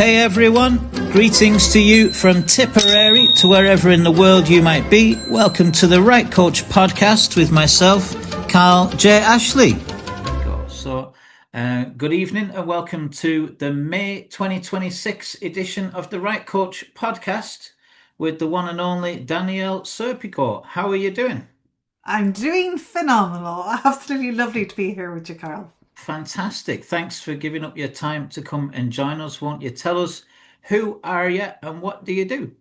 Hey everyone, greetings to you from Tipperary to wherever in the world you might be. Welcome to the Right Coach podcast with myself, Carl.J. Ashley. Good evening and welcome to the May 2026 edition of the Right Coach podcast with the one and only Danielle Serpico. How are you doing? I'm doing phenomenal. Absolutely lovely to be here with you, Carl. Fantastic. Thanks for giving up your time to come and join us. Won't you tell us who are you and what do you do?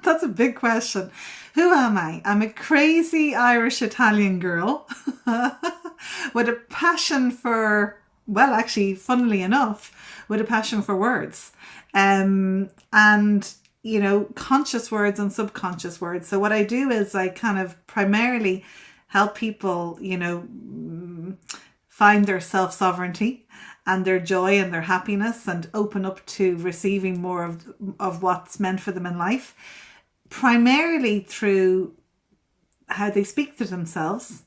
That's a big question. Who am I? I'm a crazy Irish Italian girl with a passion for, well, actually, funnily enough, with a passion for words. And conscious words and subconscious words. So what I do is I kind of primarily help people, find their self-sovereignty and their joy and their happiness and open up to receiving more of what's meant for them in life, primarily through how they speak to themselves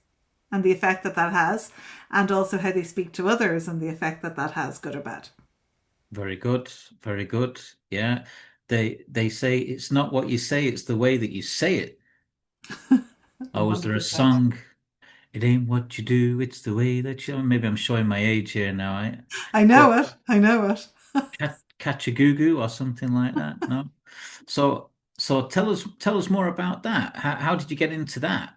and the effect that has, and also how they speak to others and the effect that has, good or bad. Very good. Very good. Yeah. They say it's not what you say, it's the way that you say it. Oh, was there a 100%. song? It ain't what you do, it's the way that you. Maybe I'm showing my age here now. I know But it. I know it. catch a goo goo or something like that. No. So tell us more about that. How did you get into that?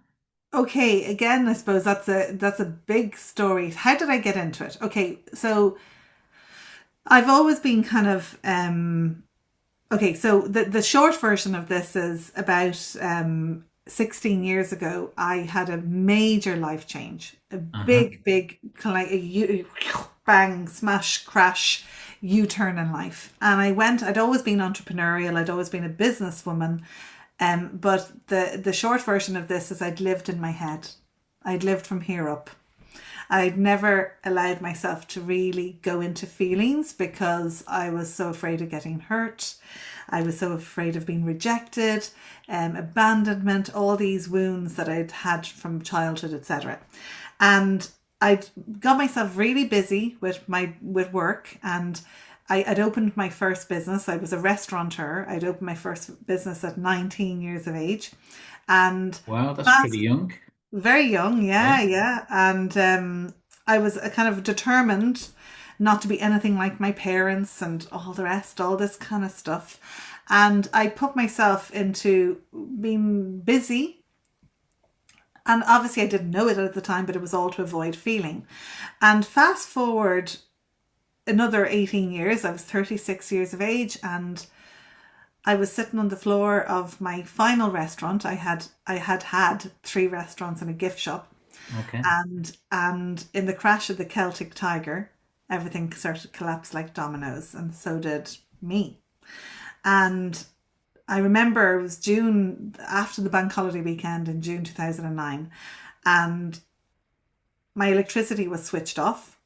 Okay, again, I suppose that's a big story. How did I get into it? Okay, so I've always been kind of okay, so the short version of this is about 16 years ago, I had a major life change, a Uh-huh. big, kind of like bang, smash, crash, U-turn in life. And I'd always been entrepreneurial, I'd always been a businesswoman. But the short version of this is I'd lived in my head. I'd lived from here up. I'd never allowed myself to really go into feelings because I was so afraid of getting hurt. I was so afraid of being rejected, abandonment, all these wounds that I'd had from childhood, etc. And I'd got myself really busy with work, and I'd opened my first business. I was a restaurateur. I'd opened my first business at 19 years of age. And Wow, that's pretty fast young. very young, Yeah. yeah, yeah. And I was kind of determined not to be anything like my parents and all the rest, all this kind of stuff. And I put myself into being busy. And obviously, I didn't know it at the time, but it was all to avoid feeling. And fast forward another 18 years, I was 36 years of age, and I was sitting on the floor of my final restaurant. I had three restaurants and a gift shop, Okay. and in the crash of the Celtic Tiger, everything started to collapse like dominoes, and so did me. And I remember it was June, after the bank holiday weekend in June 2009, and my electricity was switched off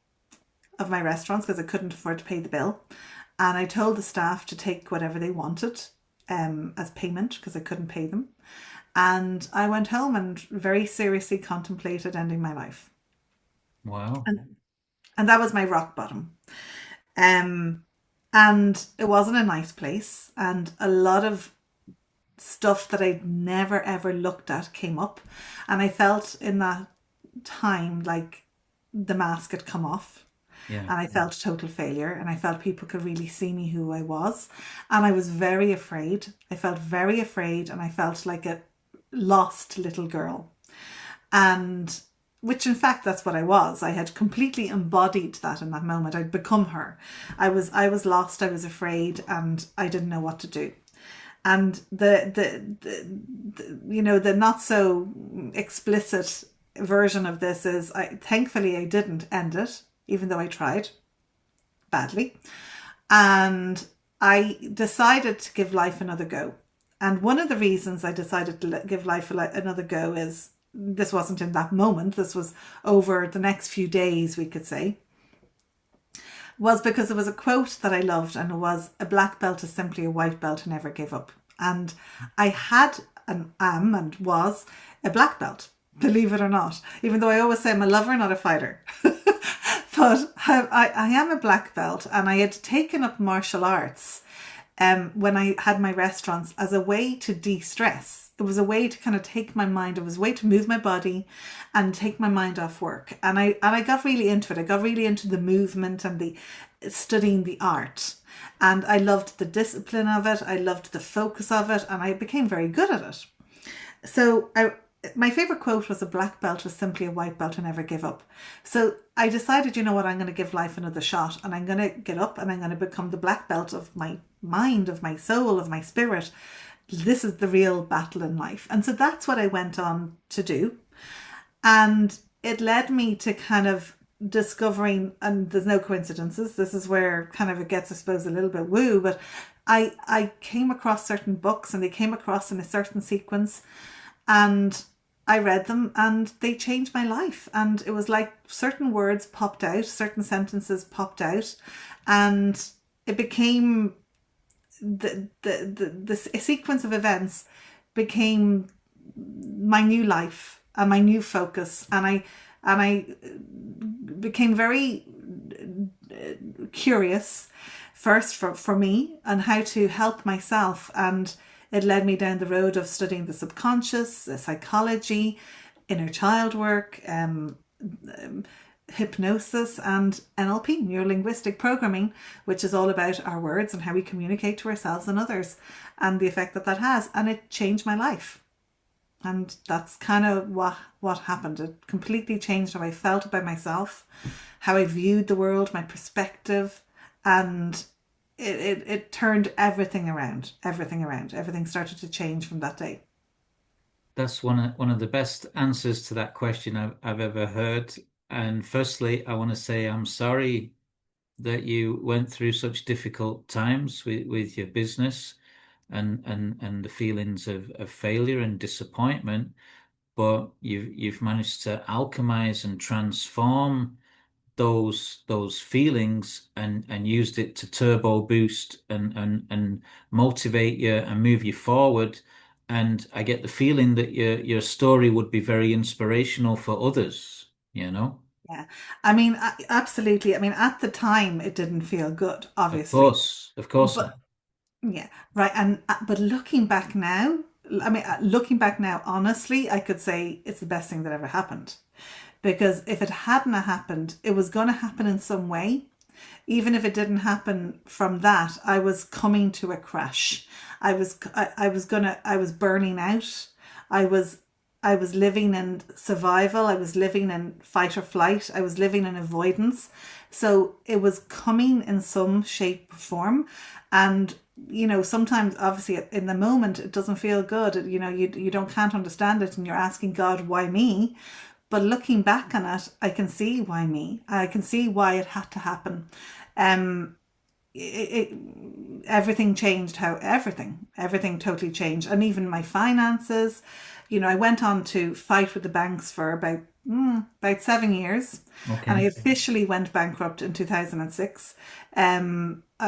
of my restaurants because I couldn't afford to pay the bill. And I told the staff to take whatever they wanted as payment because I couldn't pay them. And I went home and very seriously contemplated ending my life. Wow. And that was my rock bottom. Um, and it wasn't a nice place. And a lot of stuff that I'd never ever looked at came up. And I felt in that time like the mask had come off. Yeah. And I felt total failure, and I felt people could really see me who I was. And I was very afraid. I felt very afraid, and I felt like a lost little girl. And which in fact that's what I was. I had completely embodied that in that moment. I'd become her. I was lost, I was afraid, and I didn't know what to do. And the not so explicit version of this is thankfully I didn't end it, even though I tried badly. And I decided to give life another go. And one of the reasons I decided to give life another go is this wasn't in that moment, this was over the next few days, we could say, was because it was a quote that I loved, and it was, "A black belt is simply a white belt who never gave up." And I had and am and was a black belt, believe it or not, even though I always say I'm a lover, not a fighter. But I am a black belt, and I had taken up martial arts when I had my restaurants as a way to de-stress. It was a way to kind of take my mind. It was a way to move my body and take my mind off work. And I got really into it. I got really into the movement and the studying the art. And I loved the discipline of it. I loved the focus of it, and I became very good at it. So my favorite quote was, a black belt was simply a white belt who never give up. So I decided, you know what, I'm going to give life another shot, and I'm going to get up and I'm going to become the black belt of my mind, of my soul, of my spirit. This is the real battle in life. And so that's what I went on to do. And it led me to kind of discovering, and there's no coincidences, this is where kind of it gets, I suppose, a little bit woo, but I came across certain books, and they came across in a certain sequence, and I read them, and they changed my life. And it was like certain words popped out, certain sentences popped out, and it became the sequence of events became my new life and my new focus. And I became very curious first for me and how to help myself, and it led me down the road of studying the subconscious, the psychology, inner child work, hypnosis, and NLP, neuro-linguistic programming, which is all about our words and how we communicate to ourselves and others, and the effect that has. And it changed my life. And that's kind of what happened. It completely changed how I felt about myself, how I viewed the world, my perspective, and it turned everything around. Everything started to change from that day. That's one of the best answers to that question I've ever heard. And firstly, I want to say I'm sorry that you went through such difficult times with your business and the feelings of failure and disappointment, but you've managed to alchemize and transform those feelings and used it to turbo boost and motivate you and move you forward. And I get the feeling that your story would be very inspirational for others, you know? Yeah. I mean, absolutely. I mean, at the time, it didn't feel good, obviously. Of course But not. yeah, right. And but looking back now, I mean, looking back now, honestly, I could say it's the best thing that ever happened. Because if it hadn't happened, it was going to happen in some way. Even if it didn't happen from that, I was coming to a crash. I was burning out. I was I was living in survival. I was living in fight or flight. I was living in avoidance. So it was coming in some shape or form. And, you know, sometimes obviously in the moment it doesn't feel good. You know, you can't understand it and you're asking God, why me? But looking back on it, I can see why me. I can see why it had to happen. Um, it everything changed, how everything totally changed, and even my finances. You know, I went on to fight with the banks for about 7 years, and I Okay. officially went bankrupt in 2006.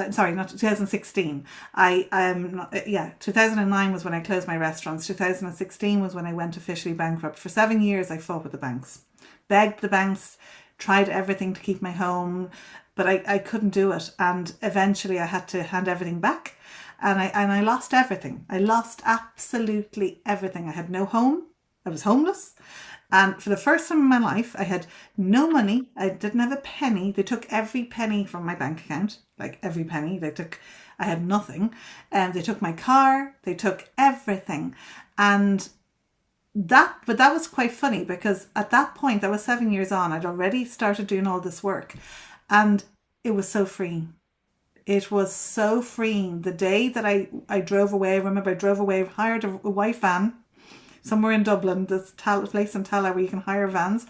Sorry, not 2016. 2009 was when I closed my restaurants. 2016 was when I went officially bankrupt. For 7 years I fought with the banks, begged the banks, tried everything to keep my home, but I couldn't do it. And eventually I had to hand everything back, and I lost everything. I lost absolutely everything. I had no home. I was homeless. And for the first time in my life, I had no money. I didn't have a penny. They took every penny from my bank account, like every penny. I had nothing. And they took my car. They took everything. And but that was quite funny, because at that point, that was 7 years on. I'd already started doing all this work, and it was so freeing. It was so freeing. The day that I drove away, I remember I drove away, hired a white van somewhere in Dublin, this place in Tala where you can hire vans.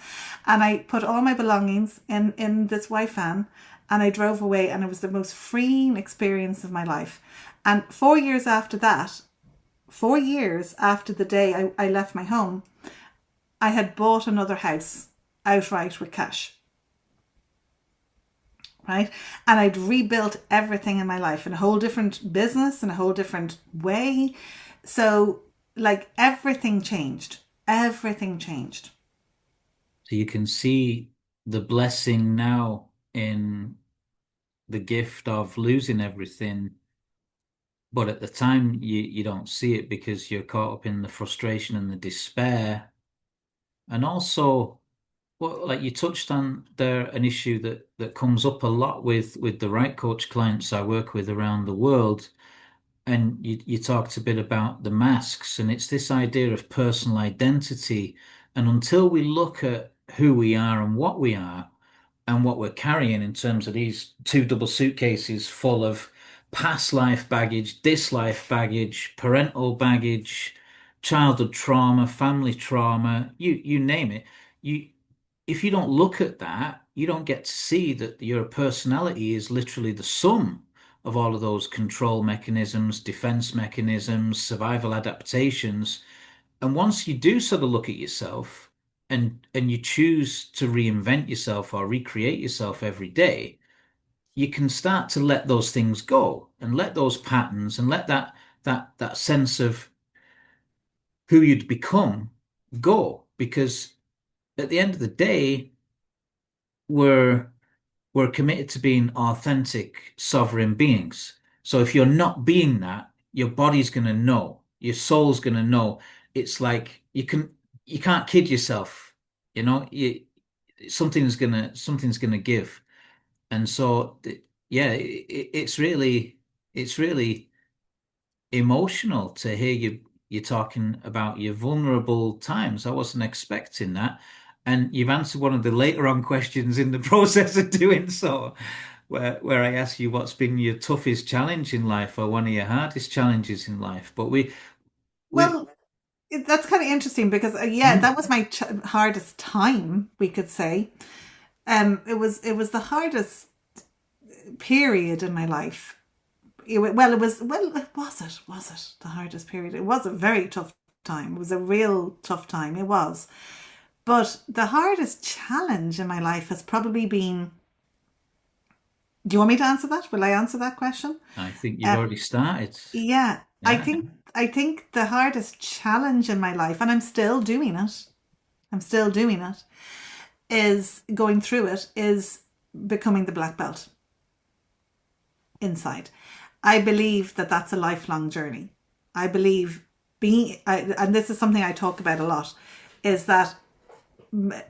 And I put all my belongings in this white van, and I drove away, and it was the most freeing experience of my life. And 4 years after that, 4 years after the day I left my home, I had bought another house outright with cash. Right? And I'd rebuilt everything in my life in a whole different business, in a whole different way. So, like, everything changed. Everything changed. So you can see the blessing now in the gift of losing everything, but at the time you don't see it because you're caught up in the frustration and the despair. And also, well, like you touched on there, an issue that comes up a lot with the right coach clients I work with around the world. And you talked a bit about the masks, and it's this idea of personal identity. And until we look at who we are and what we are, and what we're carrying in terms of these two double suitcases full of past life baggage, this life baggage, parental baggage, childhood trauma, family trauma, you name it. You If you don't look at that, you don't get to see that your personality is literally the sum of all of those control mechanisms, defense mechanisms, survival adaptations. And once you do sort of look at yourself and you choose to reinvent yourself or recreate yourself every day, you can start to let those things go and let those patterns and let that sense of who you'd become go. Because at the end of the day, we're we're committed to being authentic, sovereign beings. So if you're not being that, your body's going to know, your soul's going to know. It's like you can't kid yourself, you know. Something's gonna give, and so yeah, it's really emotional to hear you talking about your vulnerable times. I wasn't expecting that. And you've answered one of the later on questions in the process of doing so, where I asked you what's been your toughest challenge in life or one of your hardest challenges in life. But we Well, that's kind of interesting because yeah, mm, that was my hardest time, we could say. It was the hardest period in my life. Was it the hardest period? It was a very tough time. It was a real tough time. It was. But the hardest challenge in my life has probably been. Do you want me to answer that? Will I answer that question? I think you've Uh, already started. yeah, I Yeah. think I think the hardest challenge in my life, and I'm still doing it. I'm still doing it. Is going through it. Is becoming the black belt inside. I believe that that's a lifelong journey. I believe and this is something I talk about a lot, is that, and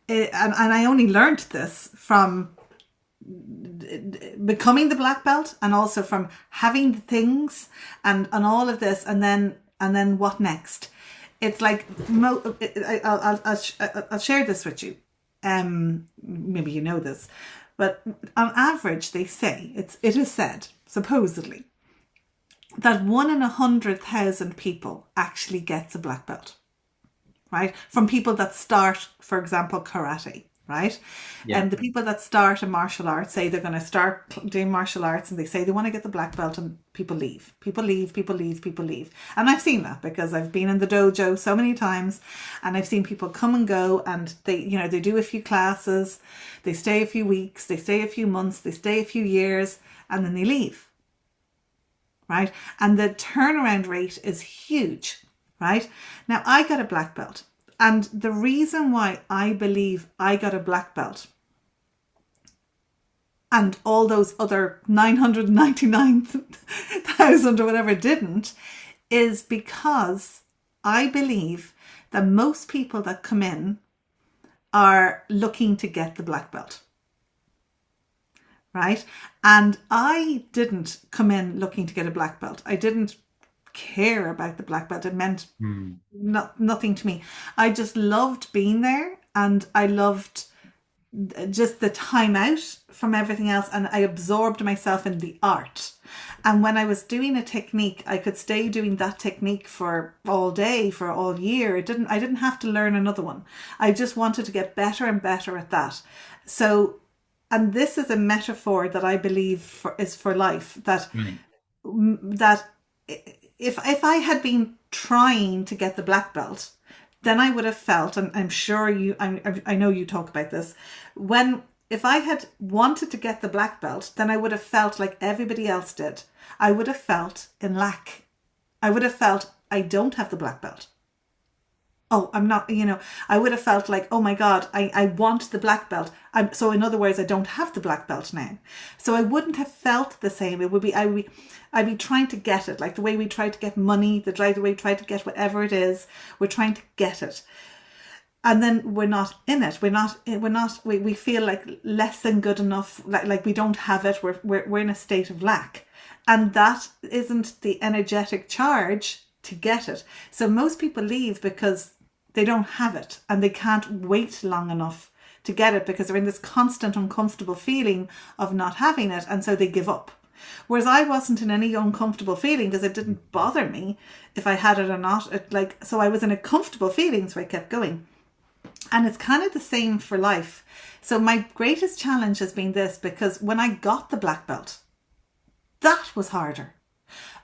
I only learned this from becoming the black belt and also from having things and all of this and then what next. It's like I'll share this with you. Maybe you know this, but on average they say it is said supposedly that 1 in 100,000 people actually gets a black belt, right? From people that start, for example, karate, right? Yeah. And the people that start in martial arts say they're going to start doing martial arts and they say they want to get the black belt, and people leave. People leave, people leave, people leave. And I've seen that because I've been in the dojo so many times and I've seen people come and go, and they do a few classes, they stay a few weeks, they stay a few months, they stay a few years, and then they leave. Right? And the turnaround rate is huge, right? Now, I got a black belt. And the reason why I believe I got a black belt and all those other 999,000 or whatever didn't is because I believe that most people that come in are looking to get the black belt. Right? And I didn't come in looking to get a black belt. I didn't care about the black belt. It meant Mm. nothing to me. I just loved being there, and I loved just the time out from everything else, and I absorbed myself in the art. And when I was doing a technique, I could stay doing that technique for all day, for all year. I didn't have to learn another one. I just wanted to get better and better at that. So, and this is a metaphor that I believe is for life, that Right. that if I had been trying to get the black belt, then I would have felt, and I'm sure I know you talk about this, if I had wanted to get the black belt, then I would have felt like everybody else did. I would have felt in lack. I would have felt I don't have the black belt. oh, I'm not, I would have felt like, oh my God, I want the black belt. So in other words, I don't have the black belt now. So I wouldn't have felt the same. It would be, I'd be trying to get it, like the way we try to get money, the way we try to get whatever it is, we're trying to get it. And then we're not in it. We feel like less than good enough, like we don't have it. We're in a state of lack. And that isn't the energetic charge to get it. So most people leave because they don't have it and they can't wait long enough to get it because they're in this constant uncomfortable feeling of not having it, and so they give up. Whereas I wasn't in any uncomfortable feeling because it didn't bother me if I had it or not. So I was in a comfortable feeling, so I kept going. And it's kind of the same for life. So my greatest challenge has been this, because when I got the black belt, that was harder.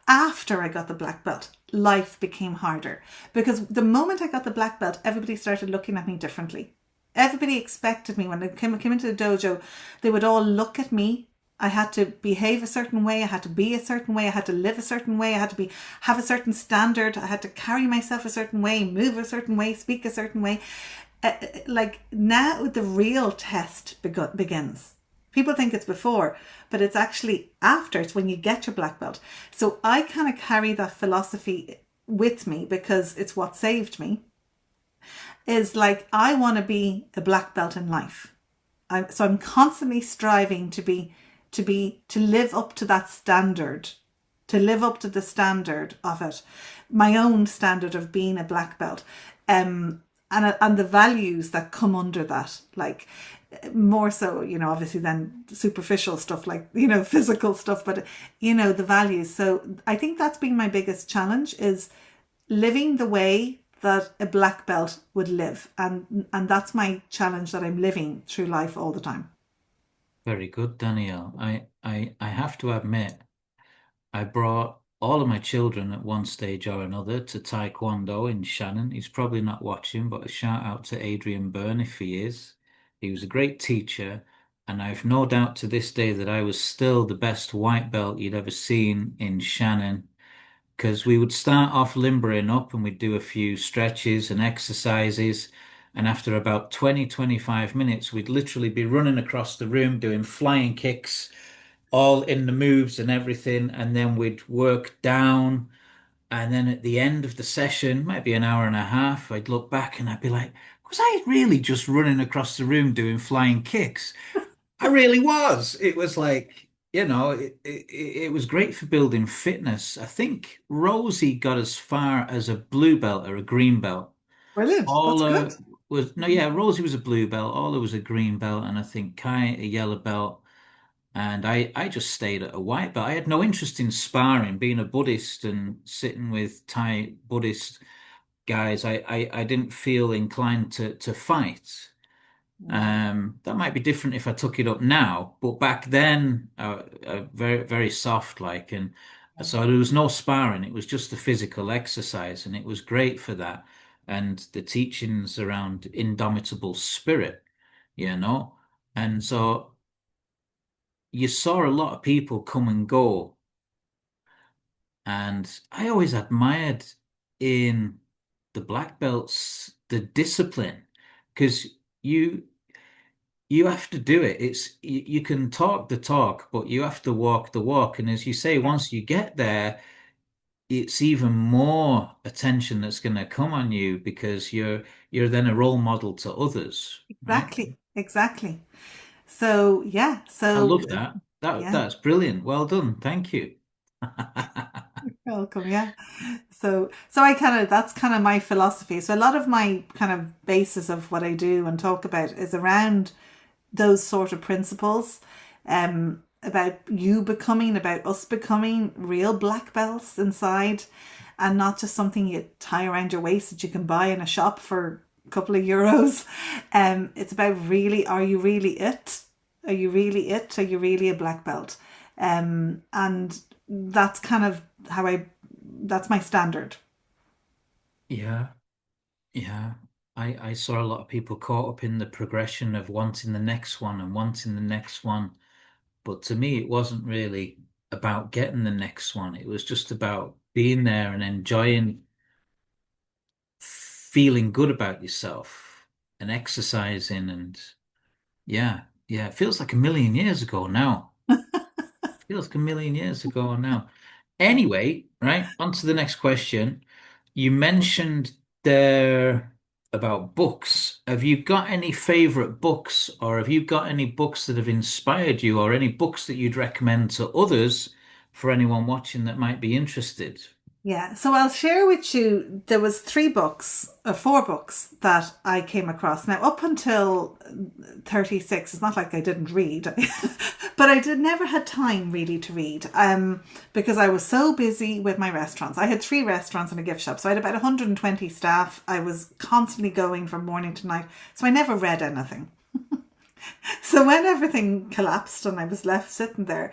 After I got the black belt, life became harder, because the moment I got the black belt, everybody started looking at me differently. Everybody expected me when they came into the dojo, they would all look at me. I had to behave a certain way. I had to be a certain way. I had to live a certain way. I had to have a certain standard. I had to carry myself a certain way, move a certain way, speak a certain way. Like now the real test begins. People think it's before, but it's actually after. It's when you get your black belt. So I kind of carry that philosophy with me because it's what saved me. Is like, I want to be a black belt in life. So I'm constantly striving to live up to that standard, to live up to the standard of it, my own standard of being a black belt, and the values that come under that, like more so, obviously than superficial stuff like, physical stuff, but the values. So I think that's been my biggest challenge, is living the way that a black belt would live, and that's my challenge that I'm living through life all the time. Very good, Danielle. I have to admit, I brought all of my children at one stage or another to Taekwondo in Shannon. He's probably not watching, but a shout out to Adrian Byrne if he is. He was a great teacher, and I've no doubt to this day that I was still the best white belt you'd ever seen in Shannon, because we would start off limbering up and we'd do a few stretches and exercises. And after about 20, 25 minutes, we'd literally be running across the room doing flying kicks, all in the moves and everything. And then we'd work down. And then at the end of the session, might be an hour and a half, I'd look back and I'd be like, was I really just running across the room doing flying kicks? I really was. It was like, it was great for building fitness. I think Rosie got as far as a blue belt or a green belt. Brilliant. That's good. Ola was, no, yeah, Rosie was a blue belt. Ola was a green belt. And I think Kai a yellow belt. And I just stayed at a white belt. I had no interest in sparring, being a Buddhist and sitting with Thai Buddhist guys. I didn't feel inclined to fight. That might be different if I took it up now, but back then, very, very soft like, and so there was no sparring. It was just the physical exercise, and it was great for that. And the teachings around indomitable spirit, you know. And so you saw a lot of people come and go, and I always admired in the black belts the discipline, because you you have to do it. You can talk the talk, but you have to walk the walk. And as you say, Yeah, once you get there, it's even more attention that's going to come on you because you're then a role model to others, right? exactly. Exactly. So, yeah. I So, love that. That yeah. that's brilliant. Well done. Thank you. Welcome. Yeah. So I kind of, that's kind of my philosophy. So a lot of my kind of basis of what I do and talk about is around those sort of principles, about you becoming, about us becoming real black belts inside, and not just something you tie around your waist that you can buy in a shop for a couple of euros. It's about, really, are you really it? Are you really it? Are you really a black belt? And that's kind of how that's my standard. Yeah, yeah. I saw a lot of people caught up in the progression of wanting the next one and wanting the next one. But to me, it wasn't really about getting the next one. It was just about being there and enjoying feeling good about yourself and exercising and yeah, yeah, it feels like a million years ago now. Feels like a million years ago now. Anyway, right, on to the next question. You mentioned there about books. Have you got any favorite books, or have you got any books that have inspired you, or any books that you'd recommend to others for anyone watching that might be interested? Yeah, so I'll share with you. There was 3 books or 4 books that I came across. Now, up until 36, it's not like I didn't read, but I did never had time really to read, because I was so busy with my restaurants. I had 3 restaurants and a gift shop, so I had about 120 staff. I was constantly going from morning to night, so I never read anything. So when everything collapsed and I was left sitting there,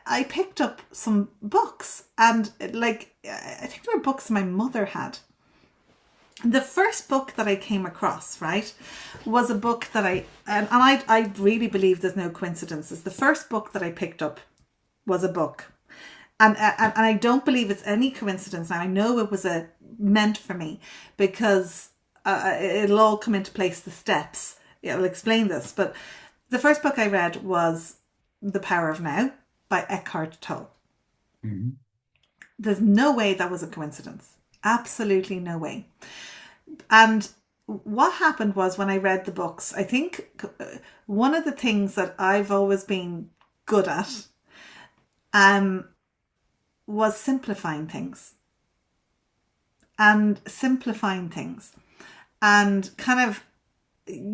I picked up some books, and like I think they were books my mother had. The first book that I came across, right, was a book that I really believe there's no coincidences. The first book that I picked up was a book, and I don't believe it's any coincidence. Now I know it was meant for me, because it'll all come into place. The steps. Yeah, I'll explain this. But the first book I read was The Power of Now by Eckhart Tolle. Mhm. There's no way that was a coincidence. Absolutely no way. And what happened was, when I read the books, I think one of the things that I've always been good at was simplifying things and kind of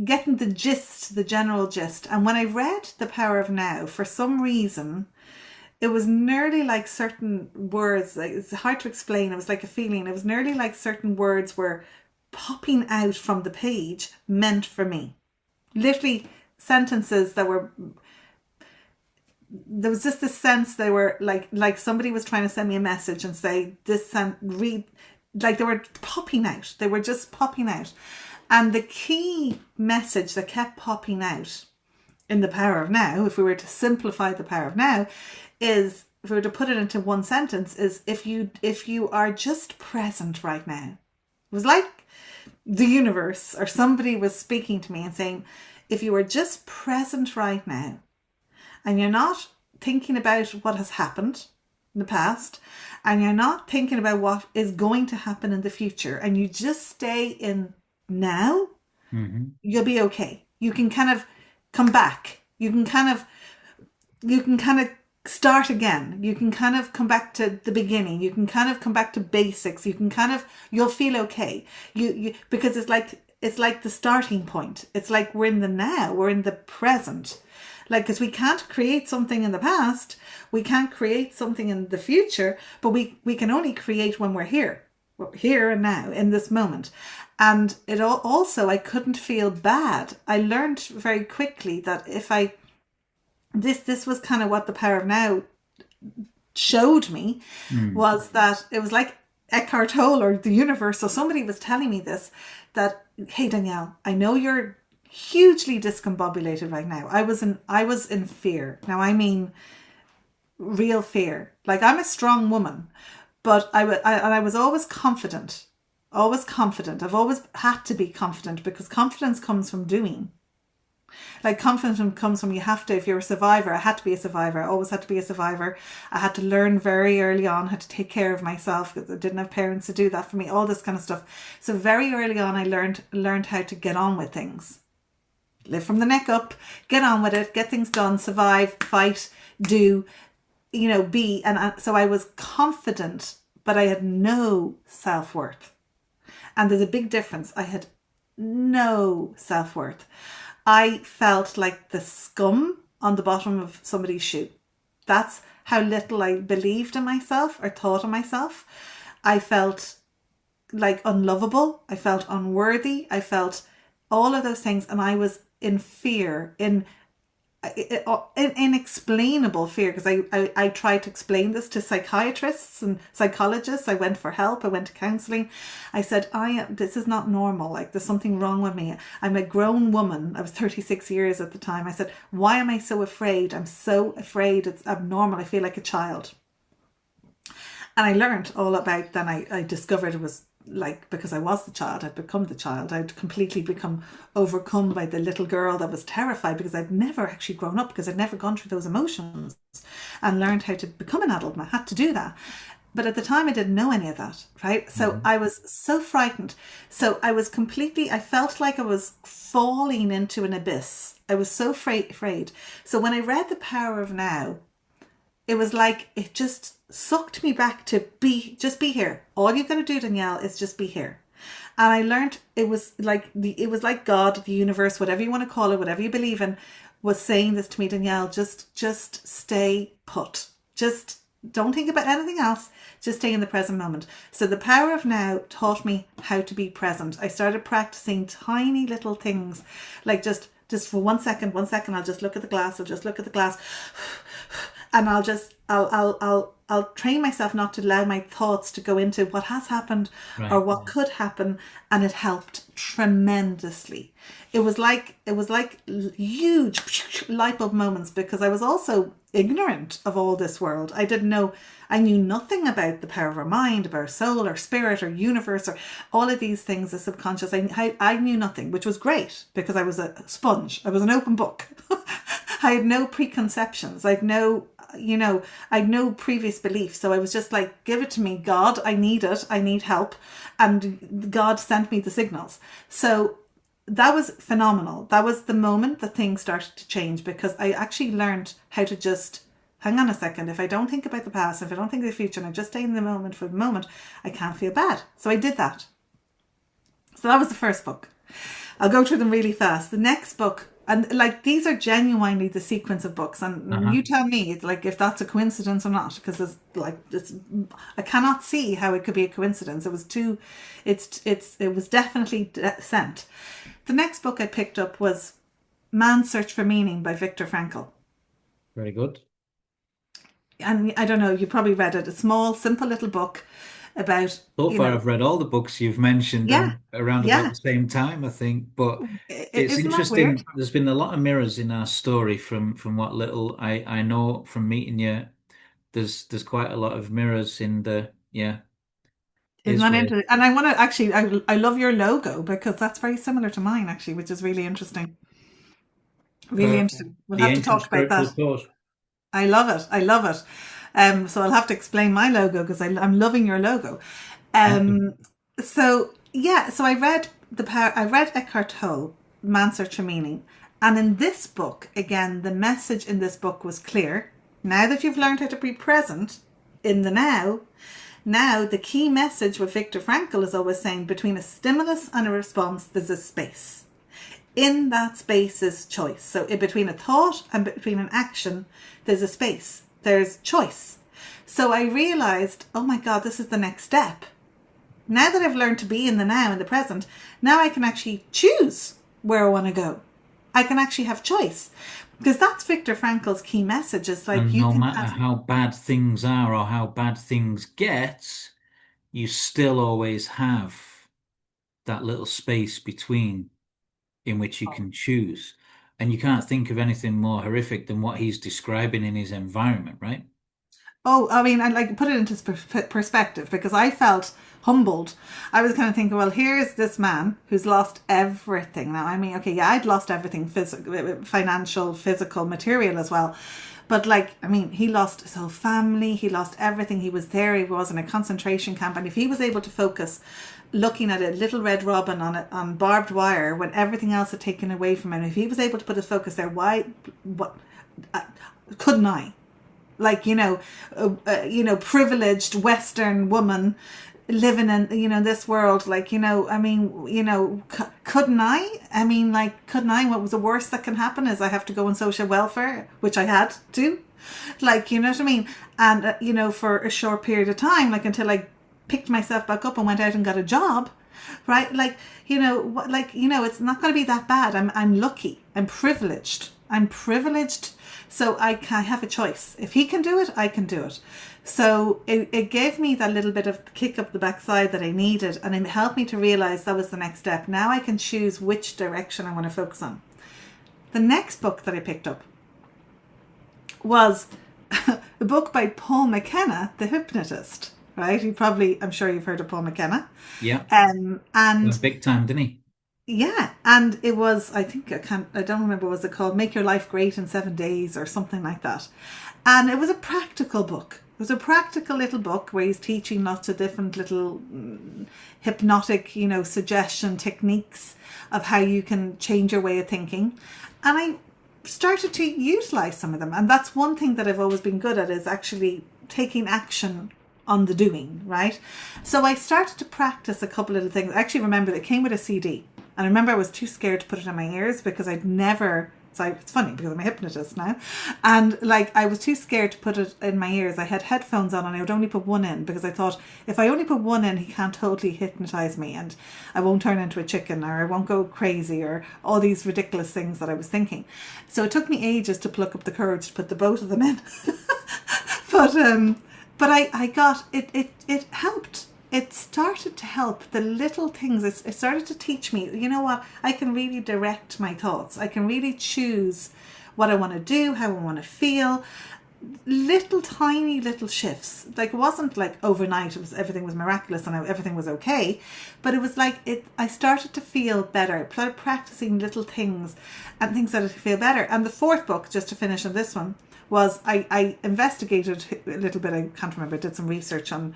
getting the gist, the general gist. And when I read The Power of Now, for some reason, it was nearly like certain words, like, it's hard to explain. It was like a feeling. It was nearly like certain words were popping out from the page meant for me. Literally sentences that were, there was just this sense they were like somebody was trying to send me a message and say this, and read, like they were popping out. They were just popping out. And the key message that kept popping out in The Power of Now, if we were to simplify The Power of Now, is, if we were to put it into one sentence, is if you are just present right now. It was like the universe or somebody was speaking to me and saying, if you are just present right now and you're not thinking about what has happened in the past, and you're not thinking about what is going to happen in the future, and you just stay in now, Mhm. you'll be okay. You can kind of come back. You can kind of start again. You can kind of come back to the beginning. You can kind of come back to basics. You'll feel okay. You because it's like the starting point. It's like we're in the now. We're in the present. Like, because we can't create something in the past. We can't create something in the future, but we can only create when we're here. We're here and now in this moment. And it also, I couldn't feel bad. I learned very quickly that this was kind of what The Power of Now showed me, Mm. was that it was like Eckhart Tolle or the universe. So somebody was telling me this, that, hey Danielle, I know you're hugely discombobulated right now. I was in fear. Now I mean real fear. Like, I'm a strong woman, but I was always confident. Always confident. I've always had to be confident, because confidence comes from doing. Like, confidence comes from, you have to, if you're a survivor, I had to be a survivor. I always had to be a survivor. I had to learn very early on how to take care of myself, because I didn't have parents to do that for me, all this kind of stuff. So very early on, I learned how to get on with things. Live from the neck up, get on with it, get things done, survive, fight, do, be. And so I was confident, but I had no self-worth. And there's a big difference. I had no self-worth. I felt like the scum on the bottom of somebody's shoe. That's how little I believed in myself or thought of myself. I felt like unlovable. I felt unworthy. I felt all of those things. And I was in fear, in inexplainable fear, because I tried to explain this to psychiatrists and psychologists. I went for help. I went to counselling. I said, this is not normal. Like, there's something wrong with me. I'm a grown woman. I was 36 years at the time. I said, why am I so afraid? I'm so afraid. It's abnormal. I feel like a child. And I learned all about, then I discovered it was like, because I was the child, I'd become the child. I'd completely become overcome by the little girl that was terrified because I'd never actually grown up, because I'd never gone through those emotions and learned how to become an adult. And I had to do that. But at the time, I didn't know any of that, right? So I was so frightened. So I was completely, I felt like I was falling into an abyss. I was so afraid. So when I read The Power of Now, it was like it just sucked me back to just be here. All you've got to do, Danielle, is just be here. And I learned it was like God, the universe, whatever you want to call it, whatever you believe in, was saying this to me, Danielle, just stay put. Just don't think about anything else. Just stay in the present moment. So The Power of Now taught me how to be present. I started practicing tiny little things, like just for 1 second, I'll just look at the glass. I'll just look at the glass. And I'll train myself not to allow my thoughts to go into what has happened or what could happen, and it helped tremendously. It was like huge light bulb moments, because I was also ignorant of all this world. I knew nothing about the power of our mind, about our soul, or spirit, or universe, or all of these things, the subconscious. I knew nothing, which was great, because I was a sponge. I was an open book. I had no preconceptions. I'd no previous beliefs. So I was just like, give it to me, God. I need it. I need help. And God sent me the signals. So that was phenomenal. That was the moment that things started to change, because I actually learned how to just hang on a second. If I don't think about the past, if I don't think of the future, and I just stay in the moment for the moment, I can't feel bad. So I did that. So that was the first book. I'll go through them really fast. The next book, and like, these are genuinely the sequence of books, and you tell me, like, if that's a coincidence or not, because I cannot see how it could be a coincidence. It was it was definitely sent. The next book I picked up was Man's Search for Meaning by Viktor Frankl. Very good. And I don't know, you probably read it. A small, simple little book about, So far, I've read all the books you've mentioned, yeah, and around about yeah. the same time, I think. But it's Isn't that weird? interesting. There's been a lot of mirrors in our story from what little I know from meeting you. There's quite a lot of mirrors in the, yeah, Isn't his that way. interesting? And I want to actually, I love your logo, because that's very similar to mine, actually, which is really interesting. Really Uh, interesting. We'll the have to ancient talk about spiritual that. thought. I love it. I love it. So I'll have to explain my logo, because I'm loving your logo. Awesome. So yeah, so I read I read Eckhart Tolle, Man's Search for Meaning, and in this book, again, the message in this book was clear. Now that you've learned how to be present in the now the key message with Viktor Frankl is always saying, between a stimulus and a response, there's a space. In that space is choice. So in between a thought and between an action, there's a space. There's choice. So I realized, oh my God, this is the next step. Now that I've learned to be in the now, in the present, now I can actually choose where I want to go. I can actually have choice. Because that's Viktor Frankl's key message. Is like, And you no can matter have, how bad things are or how bad things get, you still always have that little space between in which you can choose. And you can't think of anything more horrific than what he's describing in his environment, right? oh, I mean, and like, put it into perspective, because I felt humbled. I was kind of thinking, well, here's this man who's lost everything. Now, I mean, okay, yeah, I'd lost everything, physical, financial, physical, material as well. But like, I mean, he lost his whole family. He lost everything. He was there. He was in a concentration camp. And if he was able to focus looking at a little red robin on barbed wire when everything else had taken away from him, if he was able to put his focus there, what couldn't I? Like, privileged Western woman living in, this world, like, I mean, couldn't I? I mean, like, couldn't I? What was the worst that can happen is I have to go on social welfare, which I had to, like, you know what I mean? And, for a short period of time, like, until I picked myself back up and went out and got a job, right? Like, it's not going to be that bad. I'm lucky. I'm privileged. So I have a choice. If he can do it, I can do it. So it gave me that little bit of kick up the backside that I needed, and it helped me to realize that was the next step. Now I can choose which direction I want to focus on. The next book that I picked up was a book by Paul McKenna, The Hypnotist, right? I'm sure you've heard of Paul McKenna. Yeah. And Big time, didn't he? yeah, and it was, I don't remember, what was it called? Make Your Life Great in 7 Days or something like that. And it was a practical book. It was a practical little book where he's teaching lots of different little hypnotic, suggestion techniques of how you can change your way of thinking. And I started to utilize some of them. And that's one thing that I've always been good at, is actually taking action on the doing, right? So I started to practice a couple of little things. I actually remember that it came with a CD. And I remember I was too scared to put it in my ears because I'd never, so it's funny because I'm a hypnotist now. And like, I was too scared to put it in my ears. I had headphones on and I would only put one in because I thought, if I only put one in, he can't totally hypnotize me and I won't turn into a chicken, or I won't go crazy, or all these ridiculous things that I was thinking. So it took me ages to pluck up the courage to put the both of them in. But I got it. It helped. It started to help. The little things. It started to teach me. You know what? I can really direct my thoughts. I can really choose what I want to do, how I want to feel. Little tiny little shifts. Like, it wasn't like overnight. It was, everything was miraculous and everything was okay. But it was like it. I started to feel better. I started practicing little things, and things started to feel better. And the fourth book, just to finish on this one, was I investigated a little bit. I can't remember. I did some research on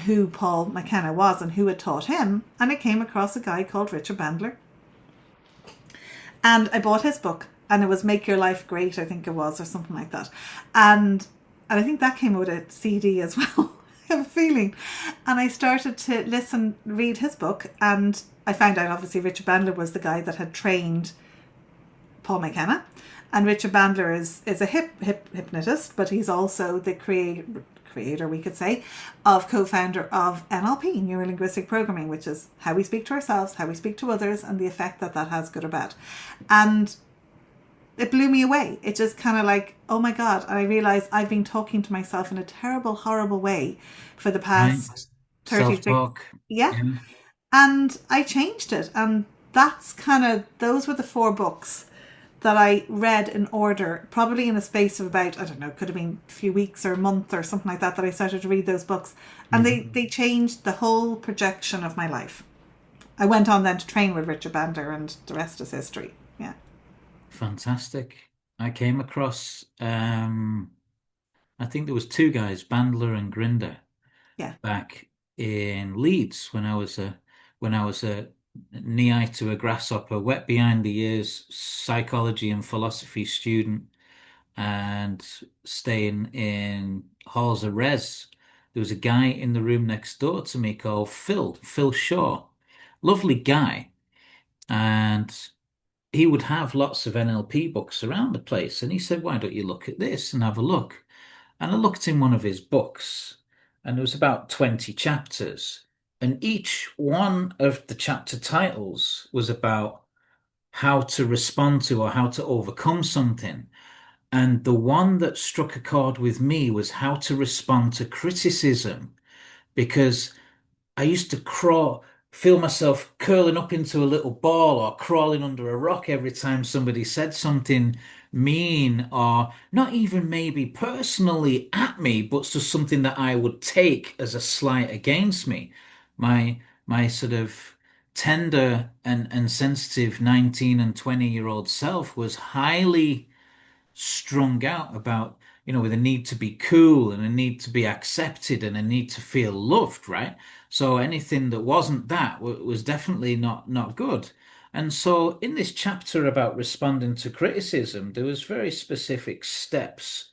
who Paul McKenna was and who had taught him, and I came across a guy called Richard Bandler, and I bought his book, and it was Make Your Life Great, I think it was, or something like that, and I think that came with a CD as well. I have a feeling, and I started to read his book, and I found out obviously Richard Bandler was the guy that had trained Paul McKenna. And Richard Bandler is a hypnotist, but he's also the creator, we could say, co-founder of NLP, Neuro-Linguistic Programming, which is how we speak to ourselves, how we speak to others, and the effect that has, good or bad. And it blew me away. It just kind of like, oh my God. And I realized I've been talking to myself in a terrible, horrible way for the Right. past 36. Self-talk. Yeah. Yeah. And I changed it. And those were the four books that I read in order, probably in a space of about, I don't know, it could have been a few weeks or a month or something like that I started to read those books. And they changed the whole projection of my life. I went on then to train with Richard Bandler, and the rest is history. Yeah. Fantastic. I came across, I think there was two guys, Bandler and Grinder, Yeah. back in Leeds when I was a knee-high to a grasshopper, wet behind the ears, psychology and philosophy student, and staying in halls of res. There was a guy in the room next door to me called Phil Shaw, lovely guy, and he would have lots of NLP books around the place. And he said, "Why don't you look at this and have a look?" And I looked in one of his books, and there was about 20 chapters. And each one of the chapter titles was about how to respond to or how to overcome something. And the one that struck a chord with me was how to respond to criticism, because I used to feel myself curling up into a little ball or crawling under a rock every time somebody said something mean, or not even maybe personally at me, but just something that I would take as a slight against me. My sort of tender and sensitive 19 and 20-year-old self was highly strung out about, with a need to be cool and a need to be accepted and a need to feel loved, right? So anything that wasn't that was definitely not good. And so in this chapter about responding to criticism, there was very specific steps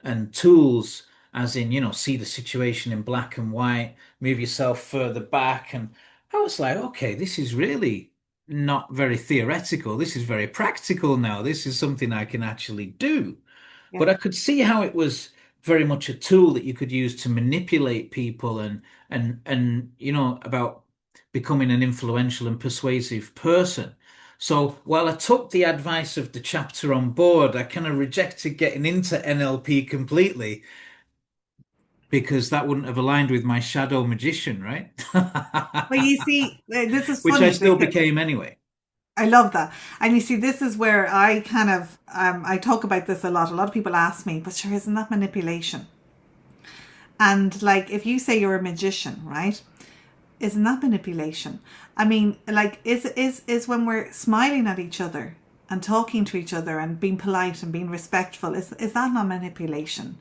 and tools, as in, see the situation in black and white, move yourself further back. And I was like, okay, this is really not very theoretical. This is very practical now. This is something I can actually do. Yeah. But I could see how it was very much a tool that you could use to manipulate people and about becoming an influential and persuasive person. So while I took the advice of the chapter on board, I kind of rejected getting into NLP completely because that wouldn't have aligned with my shadow magician, right? Well, you see, this is Which I funny still because became anyway. I love that. And you see, this is where I kind of, I talk about this a lot. A lot of people ask me, but sure, isn't that manipulation? And like, if you say you're a magician, right? Isn't that manipulation? I mean, like, is when we're smiling at each other and talking to each other and being polite and being respectful, is that not manipulation?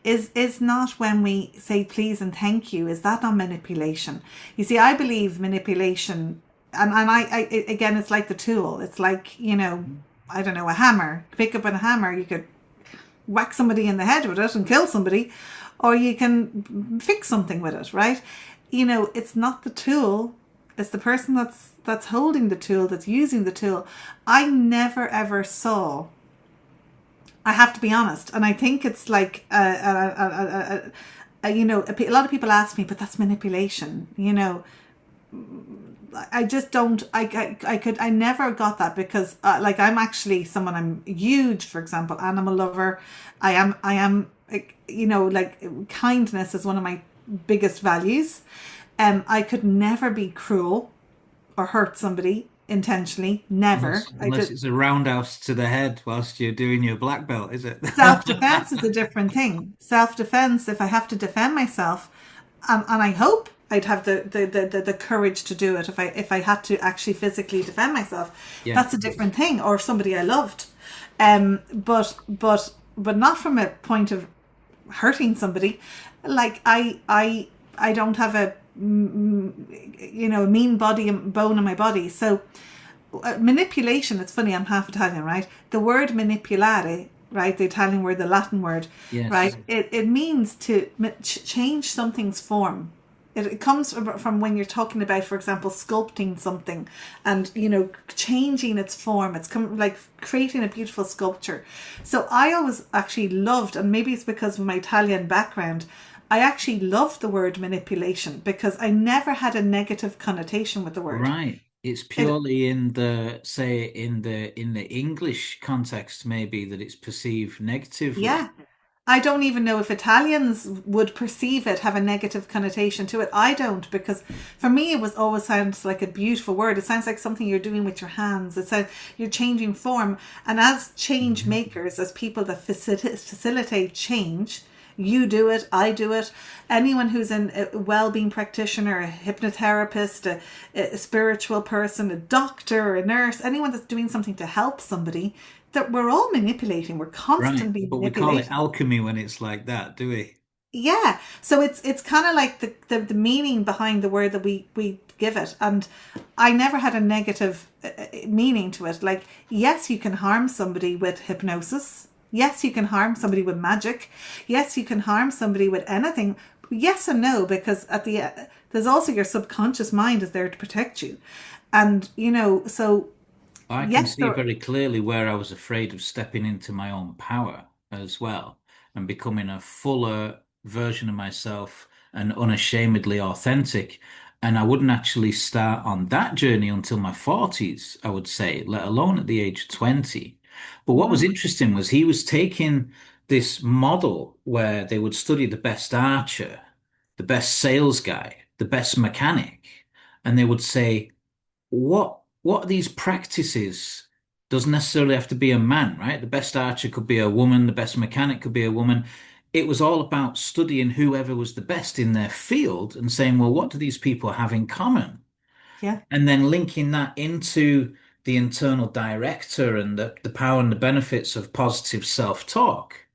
Is not when we say please and thank you, is that not manipulation? You see, I believe manipulation, and I again, it's like the tool. It's like, I don't know, a hammer. Pick up a hammer, you could whack somebody in the head with it and kill somebody, or you can fix something with it, right? It's not the tool, it's the person that's holding the tool, that's using the tool. I never ever saw, I have to be honest, and I think it's like a lot of people ask me, but that's manipulation. I just don't. I never got that, because like, I'm actually someone, I'm huge, for example, animal lover. I am like, like, kindness is one of my biggest values. I could never be cruel or hurt somebody intentionally. Never. I Unless could. it's a roundhouse to the head whilst you're doing your black belt, is it? Self-defense is a different thing. Self-defense, if I have to defend myself, and I hope I'd have the courage to do it, if I had to actually physically defend myself, Yeah. that's a different thing. Or somebody I loved, but not from a point of hurting somebody. Like, I don't have a mean body and bone in my body. So manipulation, it's funny, I'm half Italian, right? The word manipulare, right, the Italian word, the Latin word, right, Yes. it means to change something's form. It comes from when you're talking about, for example, sculpting something, and changing its form. It's like creating a beautiful sculpture. So I always actually loved, and maybe it's because of my Italian background, I actually loved the word manipulation, because I never had a negative connotation with the word. Right. It's It, purely in the, say, in the English context, maybe, that it's perceived negatively. yeah. I don't even know if Italians would perceive it, have a negative connotation to it. I don't, because for me it was always sounds like a beautiful word. It sounds like something you're doing with your hands. It says you're changing form. And as change Mhm. makers, as people that facilitate change, you do it, I do it. Anyone who's a well-being practitioner, a hypnotherapist, a spiritual person, a doctor, a nurse, anyone that's doing something to help somebody, that we're all manipulating. We're Right. constantly But we call it manipulating. alchemy when it's like that, do we? Yeah. So it's kind of like the meaning behind the word that we give it. And I never had a negative meaning to it. Like, yes, you can harm somebody with hypnosis. Yes, you can harm somebody with magic. Yes, you can harm somebody with anything. Yes and no, because at the there's also your subconscious mind is there to protect you. And so I can yes, see very clearly where I was afraid of stepping into my own power as well and becoming a fuller version of myself and unashamedly authentic. And I wouldn't actually start on that journey until my 40s, I would say, let alone at the age of 20. But what was mm, interesting was he was taking this model where they would study the best archer, the best sales guy, the best mechanic, and they would say, what are these practices? Doesn't necessarily have to be a man, right? The best archer could be a woman, the best mechanic could be a woman. It was all about studying whoever was the best in their field and saying, well, what do these people have in common? yeah. And then linking that into the internal director and the power and the benefits of positive self-talk.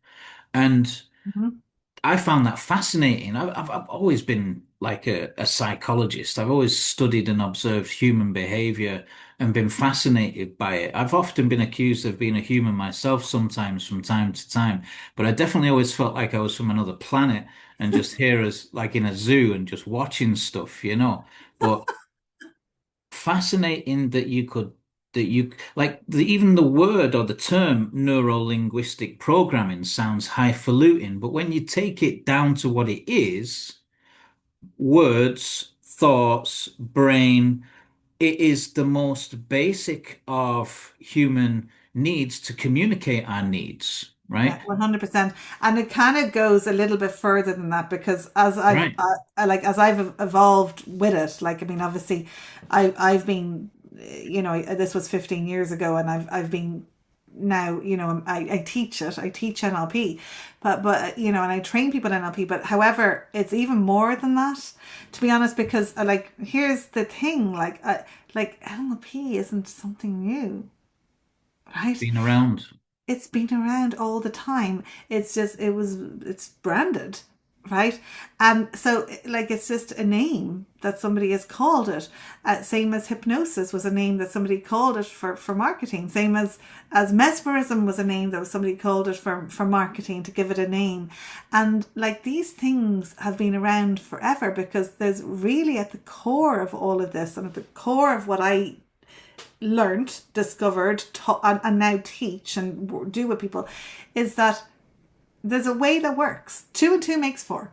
And Mhm. I found that fascinating. I've always been like a psychologist. I've always studied and observed human behavior and been fascinated by it. I've often been accused of being a human myself sometimes from time to time, but I definitely always felt like I was from another planet and just here as like in a zoo and just watching stuff. But fascinating that you like even the word or the term neuro-linguistic programming sounds highfalutin, but when you take it down to what it is, words, thoughts, brain, it is the most basic of human needs to communicate our needs, Yeah, right? 100%. And it kind of goes a little bit further than that, because as Right. as I've evolved with it, like, I mean, obviously I've been, this was 15 years ago, and I've been now, I teach it. I teach NLP, but and I train people in NLP. But however, it's even more than that, to be honest, because like, here's the thing, like NLP isn't something new, right? Been around. It's been around all the time. It's just it's branded, right? And so, like, it's just a name that somebody has called it. Same as hypnosis was a name that somebody called it for marketing. Same as mesmerism was a name that was somebody called it for marketing, to give it a name. And like, these things have been around forever, because there's really, at the core of all of this, and at the core of what I learned, discovered, and now teach and do with people, is that there's a way that works. 2 and 2 makes 4.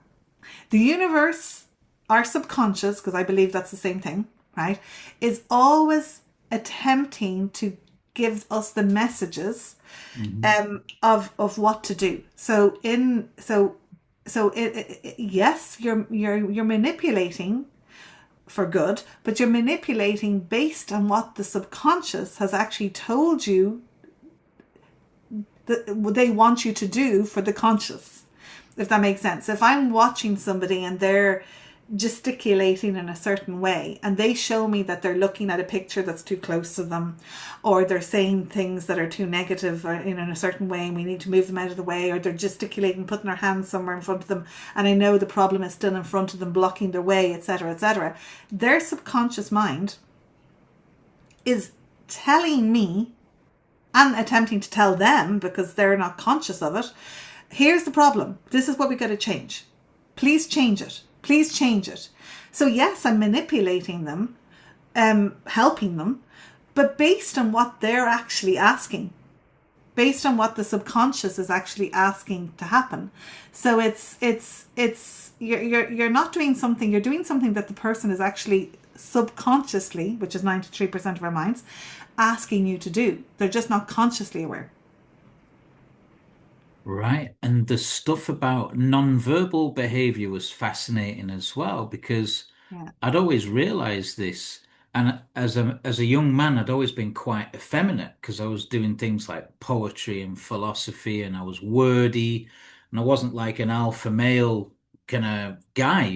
The universe, our subconscious, because I believe that's the same thing, right, is always attempting to give us the messages of what to do. Yes, you're manipulating for good, but you're manipulating based on what the subconscious has actually told you that they want you to do for the conscious, if that makes sense. If I'm watching somebody and they're gesticulating in a certain way, and they show me that they're looking at a picture that's too close to them, or they're saying things that are too negative in a certain way, and we need to move them out of the way, or they're gesticulating, putting their hands somewhere in front of them, and I know the problem is still in front of them, blocking their way, etc., etc., their subconscious mind is telling me, and attempting to tell them, because they're not conscious of it, here's the problem, this is what we got to change, please change it, please change it. So yes, I'm manipulating them, helping them, but based on what they're actually asking, based on what the subconscious is actually asking to happen. So you're not doing something, you're doing something that the person is actually subconsciously, which is 93% of our minds, asking you to do. They're just not consciously aware. Right. And the stuff about non-verbal behavior was fascinating as well, because Yeah. I'd always realized this. And as a young man, I'd always been quite effeminate, because I was doing things like poetry and philosophy, and I was wordy, and I wasn't like an alpha male kind of guy.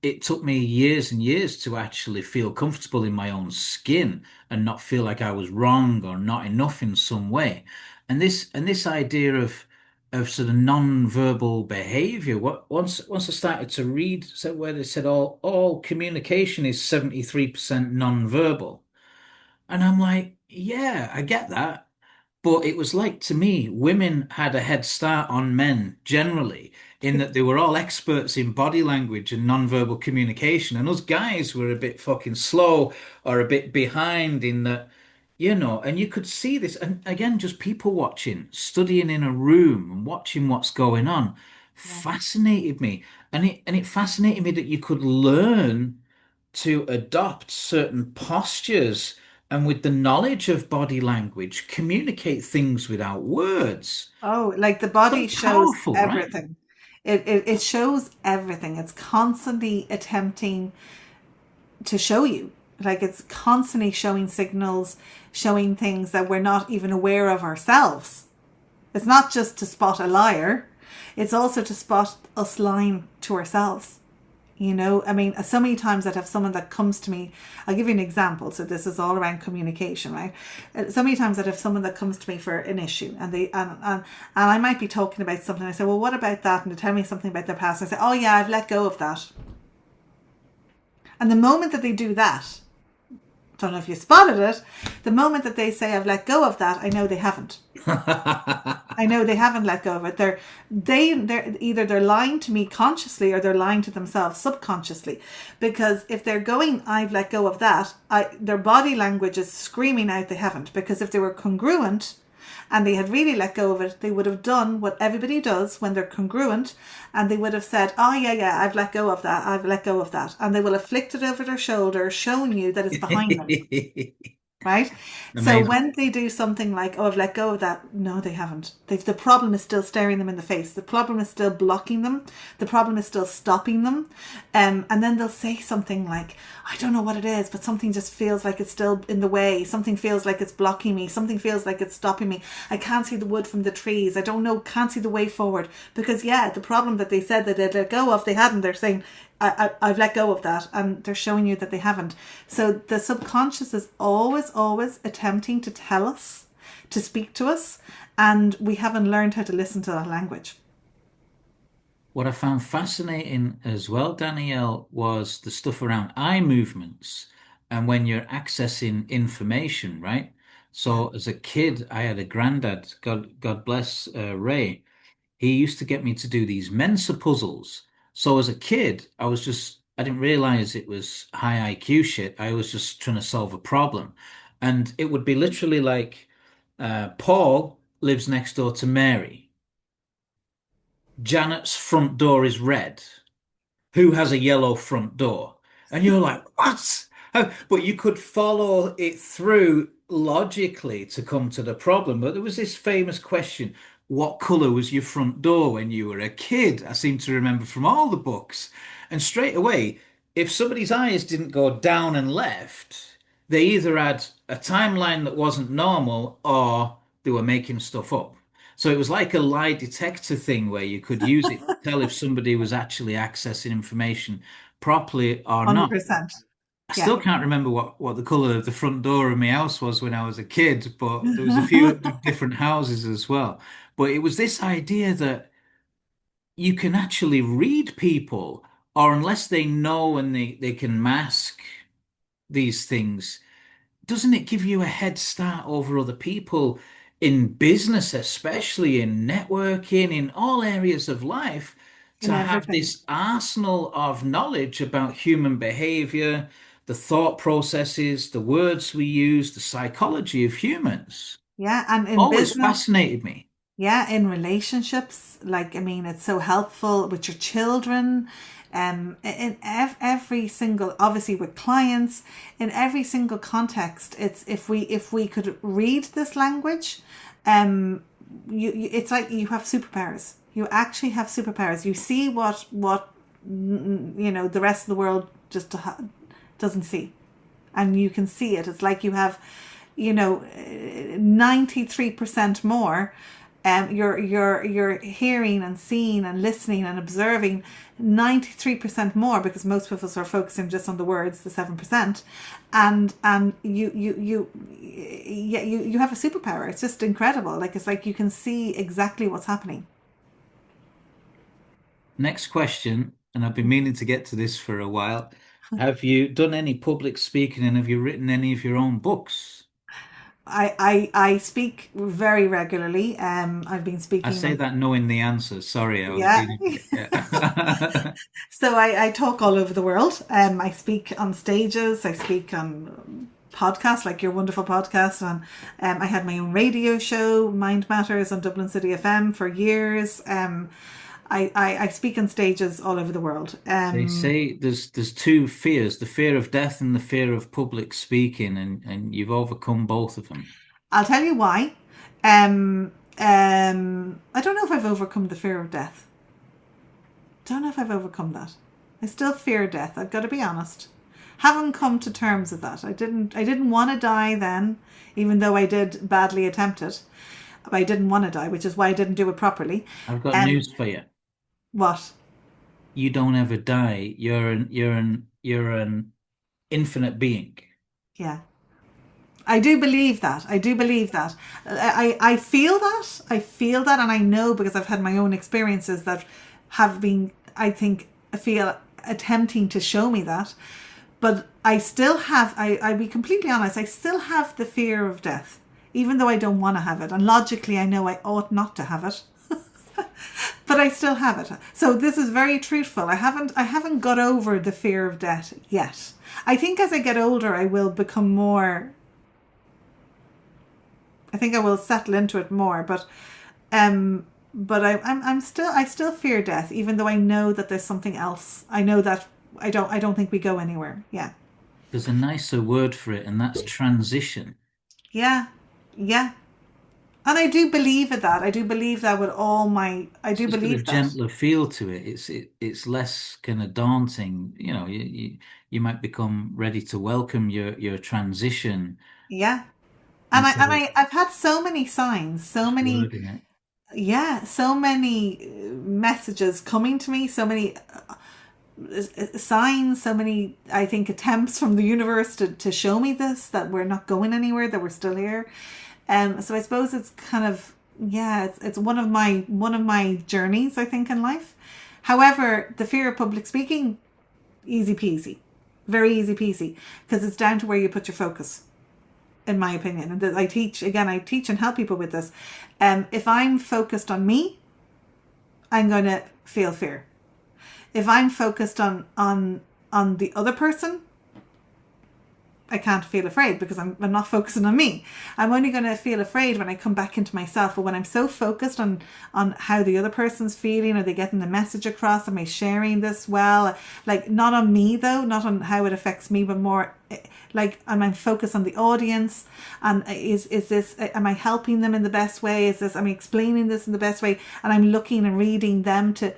It took me years and years to actually feel comfortable in my own skin and not feel like I was wrong or not enough in some way. And this idea of sort of non-verbal behavior. Once I started to read, so where they said all communication is 73% non-verbal, and I'm like, yeah, I get that. But it was like, to me, women had a head start on men generally, in that they were all experts in body language and non-verbal communication, and us guys were a bit fucking slow or a bit behind in that, and you could see this. And again, just people watching, studying in a room and watching what's going on Yeah. fascinated me. And it fascinated me that you could learn to adopt certain postures, and with the knowledge of body language, communicate things without words. Oh, like, the So body shows powerful, right? everything. It shows everything. It's constantly attempting to show you. Like, it's constantly showing signals, showing things that we're not even aware of ourselves. It's not just to spot a liar, it's also to spot us lying to ourselves. I mean, so many times I'd have someone that comes to me. I'll give you an example. So this is all around communication, right? So many times I'd have someone that comes to me for an issue, and I might be talking about something. I say, well, what about that? And they tell me something about their past. I say, oh yeah, I've let go of that. And the moment that they do that, don't know if you spotted it, the moment that they say, I've let go of that, I know they haven't. I know they haven't let go of it. They're either they're lying to me consciously, or they're lying to themselves subconsciously. Because if they're going, I've let go of that, their body language is screaming out they haven't. Because if they were congruent and they had really let go of it, they would have done what everybody does when they're congruent, and they would have said, oh yeah, I've let go of that, I've let go of that. And they will have flicked it over their shoulder, showing you that it's behind them. right? So Amazing. when they do something like, oh, I've let go of that, no, they haven't. The problem is still staring them in the face. The problem is still blocking them. The problem is still stopping them. And then they'll say something like, I don't know what it is, but something just feels like it's still in the way. Something feels like it's blocking me. Something feels like it's stopping me. I can't see the wood from the trees. I don't know, can't see the way forward. Because, yeah, the problem that they said that they'd let go of, they hadn't. They're saying, I've let go of that, and they're showing you that they haven't. So the subconscious is always, always attempting to tell us, to speak to us, and we haven't learned how to listen to that language. What I found fascinating as well, Danielle, was the stuff around eye movements and when you're accessing information, right? Yeah, So as a kid, I had a granddad, God bless Ray. He used to get me to do these Mensa puzzles. So as a kid, I didn't realize it was high IQ shit. I was just trying to solve a problem. And it would be literally like, Paul lives next door to Mary. Janet's front door is red. Who has a yellow front door? And you're like, what? But you could follow it through logically to come to the problem. But there was this famous question, what color was your front door when you were a kid? I seem to remember from all the books. And straight away, if somebody's eyes didn't go down and left, they either had a timeline that wasn't normal or they were making stuff up. So it was like a lie detector thing where you could use it to tell if somebody was actually accessing information properly or not. 100%. I Yeah. still can't remember what the color of the front door of my house was when I was a kid, but there was a few different houses as well. But it was this idea that you can actually read people, or unless they know and they can mask these things, doesn't it give you a head start over other people in business, especially in networking, in all areas of life, In to have everything. this arsenal of knowledge about human behavior, the thought processes, the words we use, the psychology of humans? Yeah. And in Always business, fascinated me. yeah, in relationships, like, I mean, it's so helpful with your children, in every single, obviously with clients, in every single context. It's if we could read this language, um, it's like you have superpowers. You actually have superpowers. You see what the rest of the world just doesn't see, and you can see it. It's like you have, 93% more. You're hearing and seeing and listening and observing 93% more, because most of us are focusing just on the words, the 7%, and you have a superpower. It's just incredible. Like, it's like you can see exactly what's happening. Next question, and I've been meaning to get to this for a while. Have you done any public speaking and have you written any of your own books? I speak very regularly. I've been I speaking say like, that knowing the answer. Sorry, I was yeah. meaning to get, yeah. So I talk all over the world. I speak on stages. I speak on podcasts like your wonderful podcast. And I had my own radio show, Mind Matters, on Dublin City FM for years. I speak on stages all over the world. They say there's two fears, the fear of death and the fear of public speaking, and you've overcome both of them. I'll tell you why. I don't know if I've overcome the fear of death. Don't know if I've overcome that. I still fear death. I've got to be honest. Haven't come to terms with that. I didn't want to die then, even though I did badly attempt it. But I didn't want to die, which is why I didn't do it properly. I've got Um, news for you. what? You don't ever die. You're an infinite being. Yeah. I do believe that. I do believe that. I feel that. I feel that, and I know because I've had my own experiences that have been, I feel, attempting to show me that. But I still have, I'll be completely honest, I still have the fear of death, even though I don't want to have it. And logically, I know I ought not to have it. But I still have it. So this is very truthful. I haven't got over the fear of death yet. I think as I get older, I will become more. I think I will settle into it more. But I still fear death, even though I know that there's something else. I know that I don't think we go anywhere. Yeah. There's a nicer word for it, and that's transition. Yeah, yeah. And I do believe in that. I do believe that with all my, I It's do just got a believe that. gentler feel to it. It's less kind of daunting. You might become ready to welcome your transition Yeah. instead of I've had so many signs, so just many, wording it. yeah, so many messages coming to me, so many signs, so many, I think, attempts from the universe to show me this, that we're not going anywhere, that we're still here. So I suppose it's kind of, yeah, it's one of my journeys, I think, in life. However, the fear of public speaking, easy peasy, very easy peasy, because it's down to where you put your focus, in my opinion. And I teach, again, I teach and help people with this. If I'm focused on me, I'm going to feel fear. If I'm focused on the other person, I can't feel afraid because I'm not focusing on me. I'm only going to feel afraid when I come back into myself. But when I'm so focused on how the other person's feeling, are they getting the message across? Am I sharing this well? Like, not on me though, not on how it affects me, but more like, am I focused on the audience? And is this, am I helping them in the best way? Am I explaining this in the best way? And I'm looking and reading them to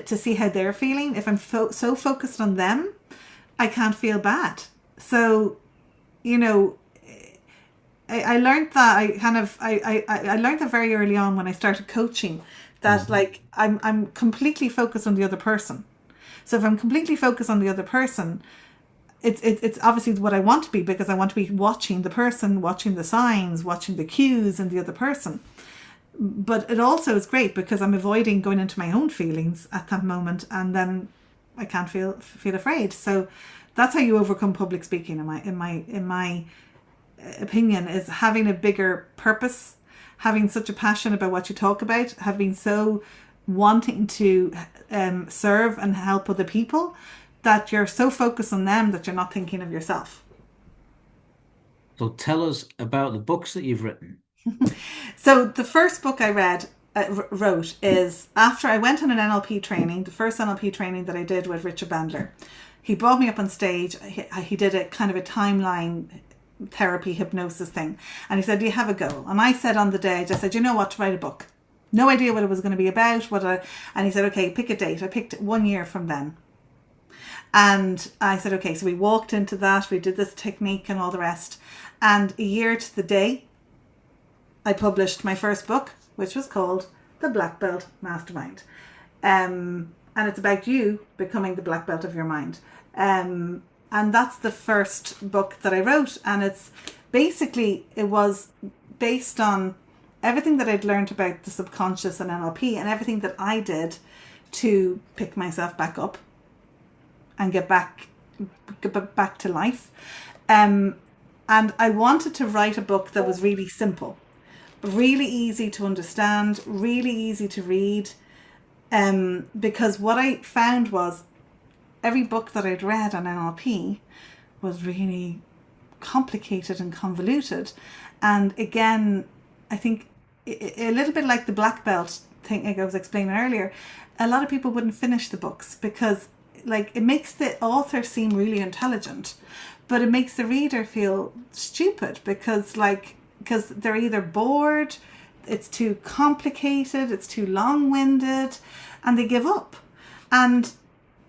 see how they're feeling. If I'm so focused on them, I can't feel bad. So, you know, I learned that I learned that very early on when I started coaching, that Mhm. like I'm completely focused on the other person. So if I'm completely focused on the other person, it's obviously what I want to be, because I want to be watching the person, watching the signs, watching the cues in the other person. But it also is great because I'm avoiding going into my own feelings at that moment, and then I can't feel afraid. So that's how you overcome public speaking, in my opinion, is having a bigger purpose, having such a passion about what you talk about, having so wanting to serve and help other people, that you're so focused on them that you're not thinking of yourself. So tell us about the books that you've written. So the first book I wrote is after I went on an NLP training, the first NLP training that I did with Richard Bandler. He brought me up on stage. He did a kind of a timeline therapy hypnosis thing. And he said, "Do you have a goal?" And I said on the day, I just said, "You know what, to write a book." No idea what it was going to be about. And he said, "Okay, pick a date." I picked 1 year from then. And I said, "Okay." So we walked into that. We did this technique and all the rest. And a year to the day, I published my first book, which was called The Black Belt Mastermind. And it's about you becoming the black belt of your mind. And that's the first book that I wrote. And it was based on everything that I'd learned about the subconscious and NLP, and everything that I did to pick myself back up and get back to life. Um, and I wanted to write a book that was really simple, really easy to understand, really easy to read. Because what I found was every book that I'd read on NLP was really complicated and convoluted. And again, I think a little bit like the black belt thing I was explaining earlier, a lot of people wouldn't finish the books because, like, it makes the author seem really intelligent, but it makes the reader feel stupid because they're either bored, it's too complicated, it's too long-winded, and they give up. And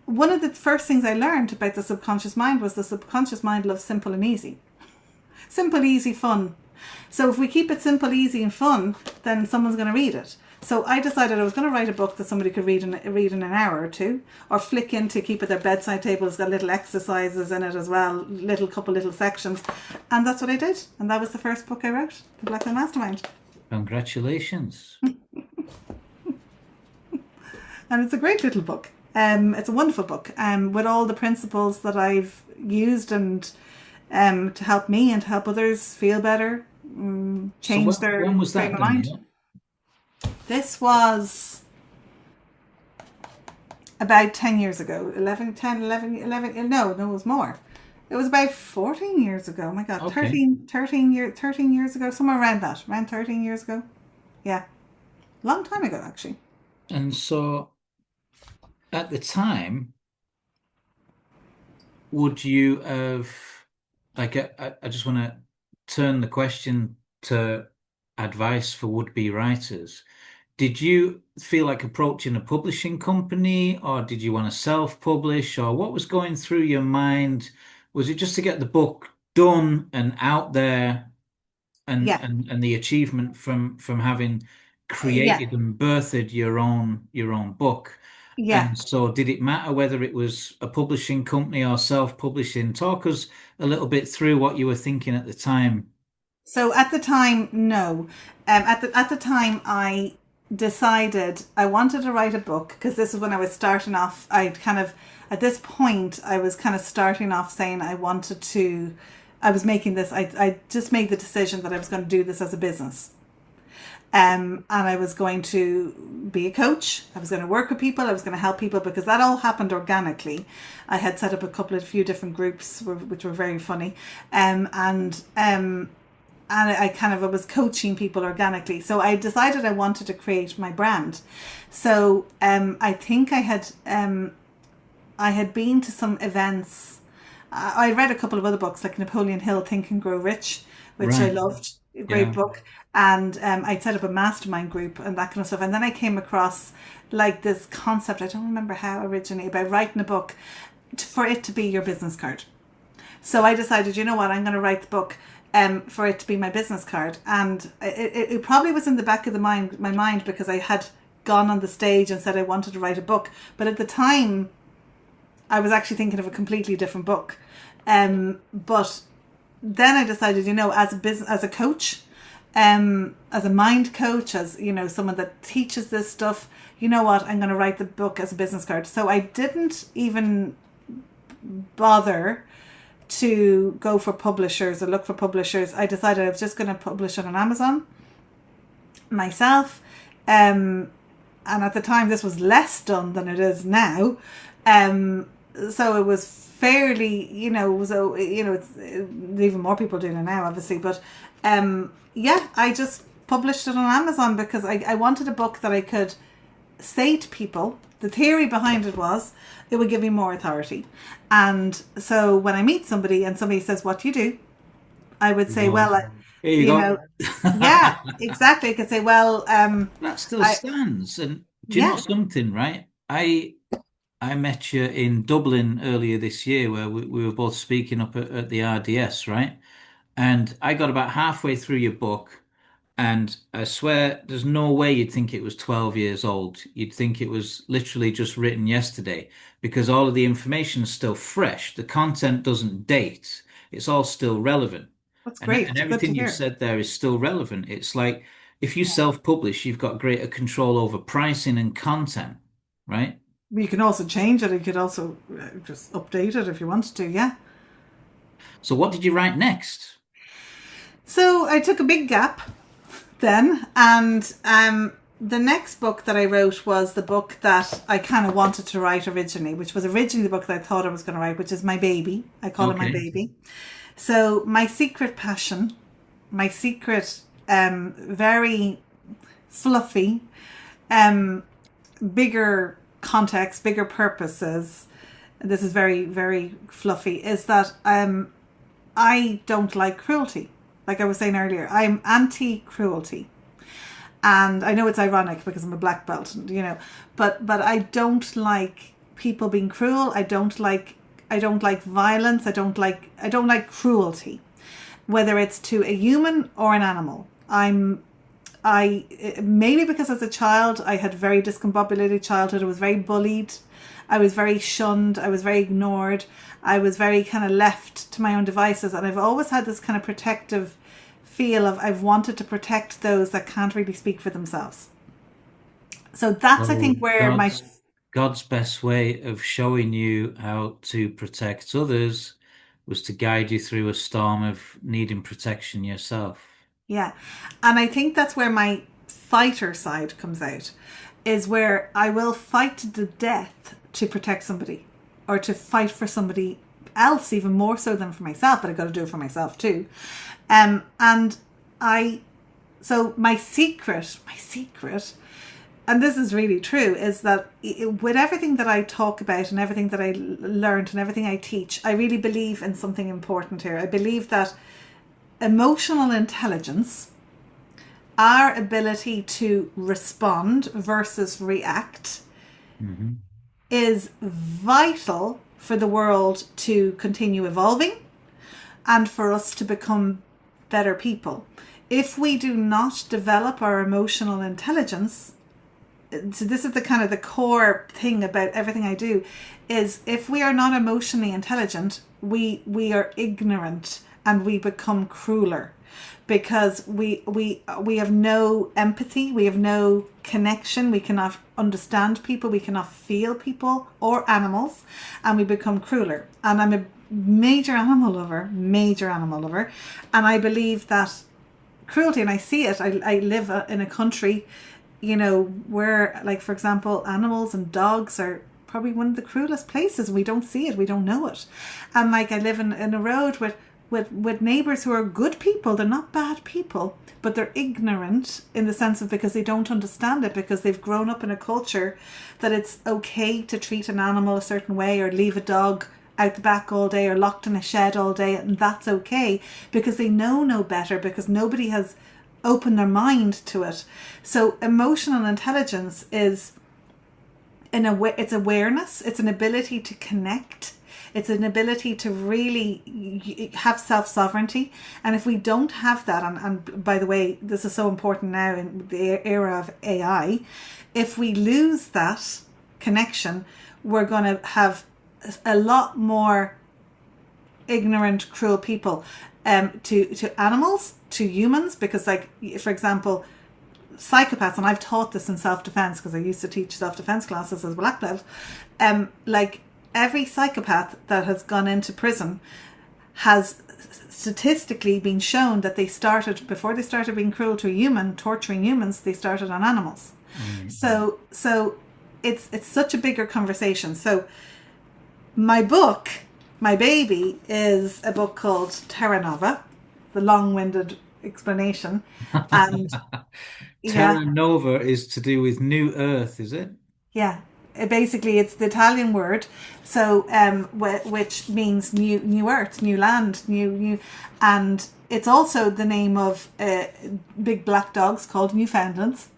one of the first things I learned about the subconscious mind was the subconscious mind loves simple and easy. Simple, easy, fun. So if we keep it simple, easy, and fun, then someone's going to read it. So I decided I was going to write a book that somebody could read in an hour or two, or flick in to keep at their bedside table. It's got little exercises in it as well, little sections, and that's what I did. And that was the first book I wrote, The Black Belt Mastermind. Congratulations. And it's a great little book. It's a wonderful book, with all the principles that I've used and to help me and to help others feel better, So change their when was frame that, of mind. Danielle? This was about 10 years ago. 11, 10, 11, 11. No, it was more. It was about 14 years ago. Oh my God, Okay. 13 years ago, somewhere around that, around 13 years ago. Yeah, long time ago, actually. And so at the time, would you have, like, I just want to turn the question to advice for would-be writers. Did you feel like approaching a publishing company, or did you want to self-publish, or what was going through your mind? Was it just to get the book done and out there, and Yeah, and the achievement from having yeah, created and birthed your own book? yeah. And so, did it matter whether it was a publishing company or self-publishing? Talk us a little bit through what you were thinking at the time. So at the time, no. At the time, I decided I wanted to write a book because this is when I was starting off. I'd kind of at this point I was kind of starting off saying I wanted to. I was making this. I just made the decision that I was going to do this as a business. And I was going to be a coach. I was going to work with people. I was going to help people because that all happened organically. I had set up a few different groups, which were very funny, and I kind of was coaching people organically. So I decided I wanted to create my brand. So I think I had been to some events. I read a couple of other books like Napoleon Hill, Think and Grow Rich, which I Right. loved. A great Yeah. book. And I'd set up a mastermind group and that kind of stuff. And then I came across like this concept, I don't remember how originally, about writing a book for it to be your business card. So I decided, you know what, I'm going to write the book for it to be my business card. And it probably was in the back of my mind because I had gone on the stage and said I wanted to write a book. But at the time, I was actually thinking of a completely different book. But then I decided, as a business, as a coach, as a mind coach, as someone that teaches this stuff, you know what, I'm going to write the book as a business card. So I didn't even bother to go for publishers or look for publishers. I decided I was just going to publish it on Amazon myself. And at the time, this was less done than it is now. So it was fairly, it's even more people doing it now, obviously. But yeah, I just published it on Amazon because I wanted a book that I could say to people. The theory behind it was it would give me more authority. And so when I meet somebody and somebody says, "What do you do?" I would say, Well, "Well, here you you go. know, yeah, exactly." I could say, "Well, That still I stands. And do you know yeah, something, right? I met you in Dublin earlier this year where we were both speaking up at the RDS, right? And I got about halfway through your book, and I swear there's no way you'd think it was 12 years old. You'd think it was literally just written yesterday because all of the information is still fresh. The content doesn't date. It's all still relevant. that's And great. Good to everything you've hear." said there is still relevant. It's like if you self-publish, you've got greater control over pricing and content, right? You can also change it. You could also just update it if you wanted to. Yeah. So what did you write next? So I took a big gap then, and the next book that I wrote was the book that I kind of wanted to write originally, which was originally the book that I thought I was going to write, which is my baby. I call it my Okay. baby. So my secret passion, my secret, very fluffy, bigger context, bigger purposes. This is very, very fluffy. Is that I don't like cruelty. Like I was saying earlier, I'm anti-cruelty. And I know it's ironic because I'm a black belt, but I don't like people being cruel. I don't like violence. I don't like cruelty, whether it's to a human or an animal. I maybe because as a child I had a very discombobulated childhood. I was very bullied. I was very shunned. I was very ignored. I was very kind of left to my own devices, and I've always had this kind of protective feel of I've wanted to protect those that can't really speak for themselves. So that's I So think where my God's best way of showing you how to protect others was to guide you through a storm of needing protection yourself. yeah, and I think that's where my fighter side comes out, is where I will fight to the death to protect somebody or to fight for somebody else, even more so than for myself, but I got to do it for myself too. And I, so my secret and this is really true, is that with everything that I talk about and everything that I learned and everything I teach, I really believe in something important here. I believe that emotional intelligence, our ability to respond versus react, Mm-hmm. is vital for the world to continue evolving and for us to become better people. If we do not develop our emotional intelligence, so this is the kind of the core thing about everything I do, is if we are not emotionally intelligent, we are ignorant and we become crueler, because we have no empathy, we have no connection, we cannot understand people, we cannot feel people or animals, and we become crueler. And I'm a major animal lover, and I believe that cruelty, and I see it. I live in a country, where, like, for example, animals and dogs are probably one of the cruelest places. We don't see it, we don't know it. And like, I live in a road with neighbours who are good people. They're not bad people, but they're ignorant in the sense of, because they don't understand it, because they've grown up in a culture that it's okay to treat an animal a certain way, or leave a dog out the back all day or locked in a shed all day, and that's okay, because they know no better, because nobody has opened their mind to it. So emotional intelligence is, it's awareness, it's an ability to connect, it's an ability to really have self-sovereignty. And if we don't have that, and by the way, this is so important now in the era of AI, if we lose that connection, we're going to have a lot more ignorant, cruel people, to animals, to humans. Because, like, for example, psychopaths, and I've taught this in self-defense because I used to teach self-defense classes as Black Belt. Like, every psychopath that has gone into prison has statistically been shown that before they started being cruel to a human, torturing humans, they started on animals. Mm-hmm. So it's such a bigger conversation. So my book, my baby, is a book called Terra Nova, the long-winded explanation. And Terra Nova is to do with New Earth, is it? Yeah. Basically, it's the Italian word, so which means new earth, new land, new, and it's also the name of big black dogs called Newfoundlands.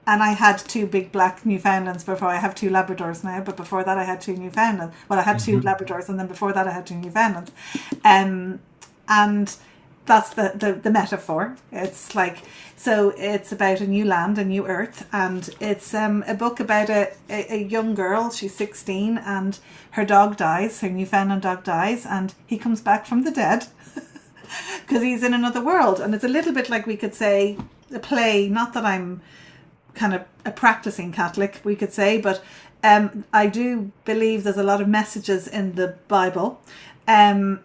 And I had 2 big black Newfoundlands before. I have 2 Labradors now, but before that I had 2 Newfoundlands. Well, I had 2 Labradors, and then before that I had 2 Newfoundlands. And that's the metaphor. It's like, so it's about a new land, a new earth, and it's a book about a young girl. She's 16, and her dog dies, her Newfoundland dog dies, and he comes back from the dead because he's in another world. And it's a little bit like, we could say, a play, not that I'm kind of a practicing Catholic, we could say, but I do believe there's a lot of messages in the Bible, and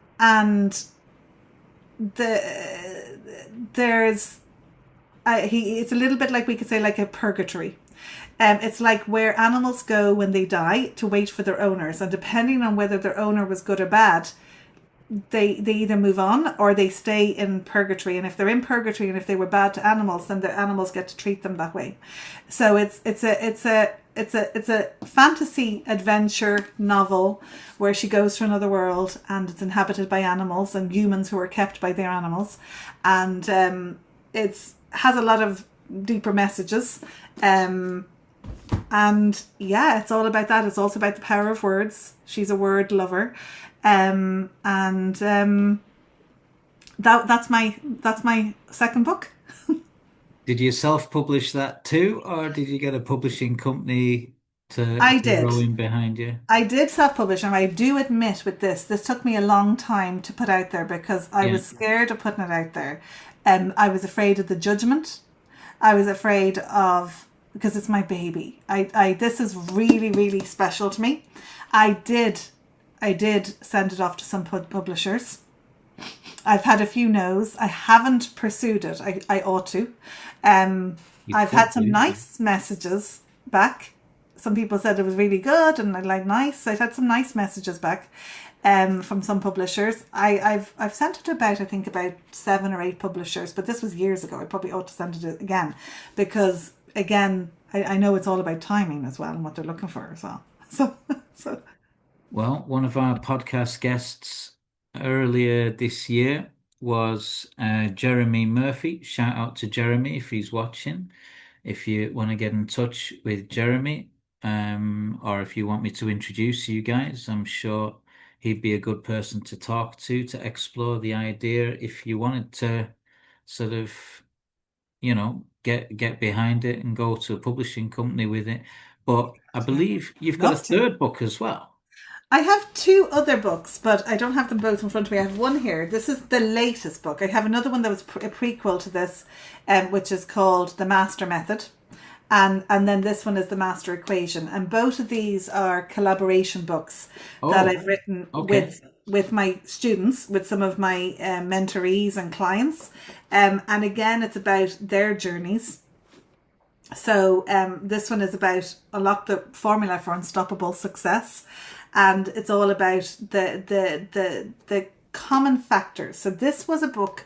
it's a little bit like, we could say, like a purgatory. It's like where animals go when they die to wait for their owners, and depending on whether their owner was good or bad, they either move on or they stay in purgatory. And if they're in purgatory and if they were bad to animals, then the animals get to treat them that way. So it's a fantasy adventure novel where she goes to another world, and it's inhabited by animals and humans who are kept by their animals, and it's has a lot of deeper messages, and yeah, it's all about that. It's also about the power of words. She's a word lover, and that's my second book. Did you self-publish that too, or did you get a publishing company to row in behind you? I did self-publish, and I do admit with this took me a long time to put out there, because I was scared of putting it out there. I was afraid of the judgment. I was afraid of, because it's my baby. This is really, really special to me. I did send it off to some publishers. I've had a few no's. I haven't pursued it. I ought to. I've had some nice messages back. Some people said it was really good, and I like nice. I've had some nice messages back from some publishers. I've sent it to about 7 or 8 publishers, but this was years ago. I probably ought to send it again, because again, I know it's all about timing as well and what they're looking for as well. So, so Well, one of our podcast guests earlier this year was Jeremy Murphy. Shout out to Jeremy if he's watching. If you want to get in touch with Jeremy, or if you want me to introduce you guys, I'm sure he'd be a good person to talk to explore the idea if you wanted to sort of, get behind it and go to a publishing company with it. But I yeah, believe you've got a love to. third book as well. I have two other books, but I don't have them both in front of me. I have one here. This is the latest book. I have another one that was a prequel to this, which is called The Master Method. And then this one is The Master Equation. And both of these are collaboration books that Oh, I've written okay. with my students, with some of my mentorees and clients. And again, it's about their journeys. So this one is about unlock the formula for unstoppable success, and it's all about the common factors. So this was a book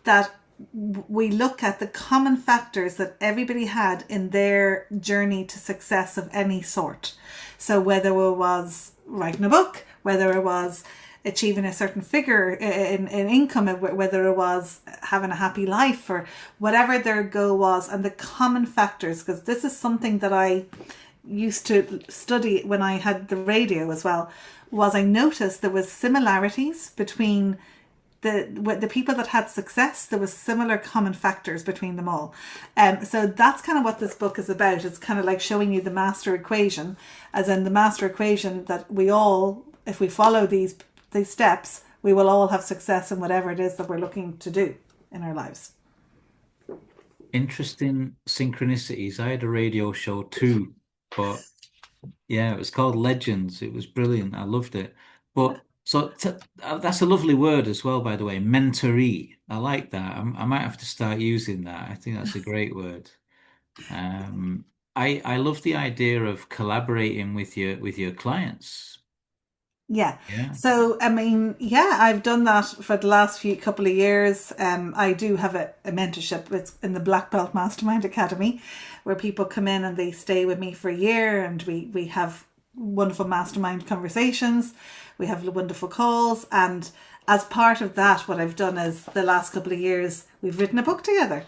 that we look at the common factors that everybody had in their journey to success of any sort. So whether it was writing a book, whether it was achieving a certain figure in income, whether it was having a happy life or whatever their goal was, and the common factors, because this is something that I used to study when I had the radio as well, was I noticed there was similarities between the people that had success. There was similar common factors between them all. So that's kind of what this book is about. It's kind of like showing you the master equation, as in the master equation that we all, if we follow these steps, we will all have success in whatever it is that we're looking to do in our lives. Interesting synchronicities. I had a radio show too, but yeah, it was called Legends. It was brilliant. I loved it. But so that's a lovely word as well, by the way, mentoree. I like that. I might have to start using that. I think that's a great word. Um, I love the idea of collaborating with your clients. Yeah. Yeah. So, I mean, yeah, I've done that for the last few couple of years. I do have a mentorship. It's in the Black Belt Mastermind Academy, where people come in and they stay with me for a year, and we have wonderful mastermind conversations. We have wonderful calls. And as part of that, what I've done is the last couple of years, we've written a book together.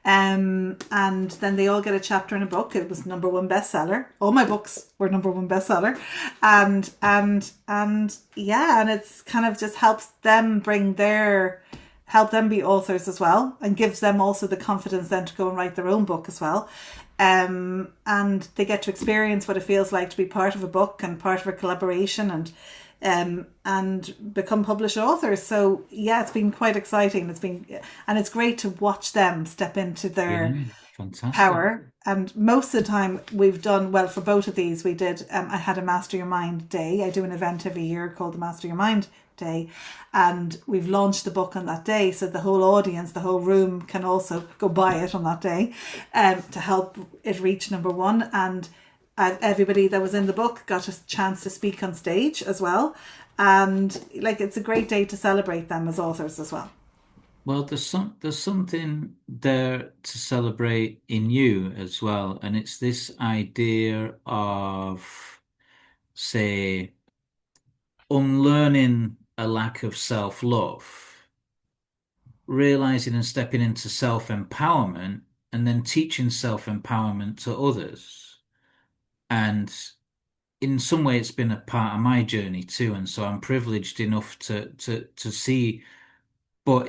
And then they all get a chapter in a book. It was number one bestseller. All my books were number one bestseller. And yeah, and it's kind of just helps them help them be authors as well, and gives them also the confidence then to go and write their own book as well. And they get to experience what it feels like to be part of a book and part of a collaboration, and become published authors. So yeah, it's been quite exciting. And it's great to watch them step into their Yeah. Fantastic. power. And most of the time we've done well for both of these. We did. I had a Master Your Mind Day. I do an event every year called the Master Your Mind Day, and we've launched the book on that day, so the whole audience, the whole room, can also go buy it on that day, to help it reach number one. And everybody that was in the book got a chance to speak on stage as well, and like it's a great day to celebrate them as authors as well. Well, there's something there to celebrate in you as well, and it's this idea of, say, unlearning a lack of self-love, realizing and stepping into self-empowerment, and then teaching self-empowerment to others. And in some way, it's been a part of my journey too, and so I'm privileged enough to see. But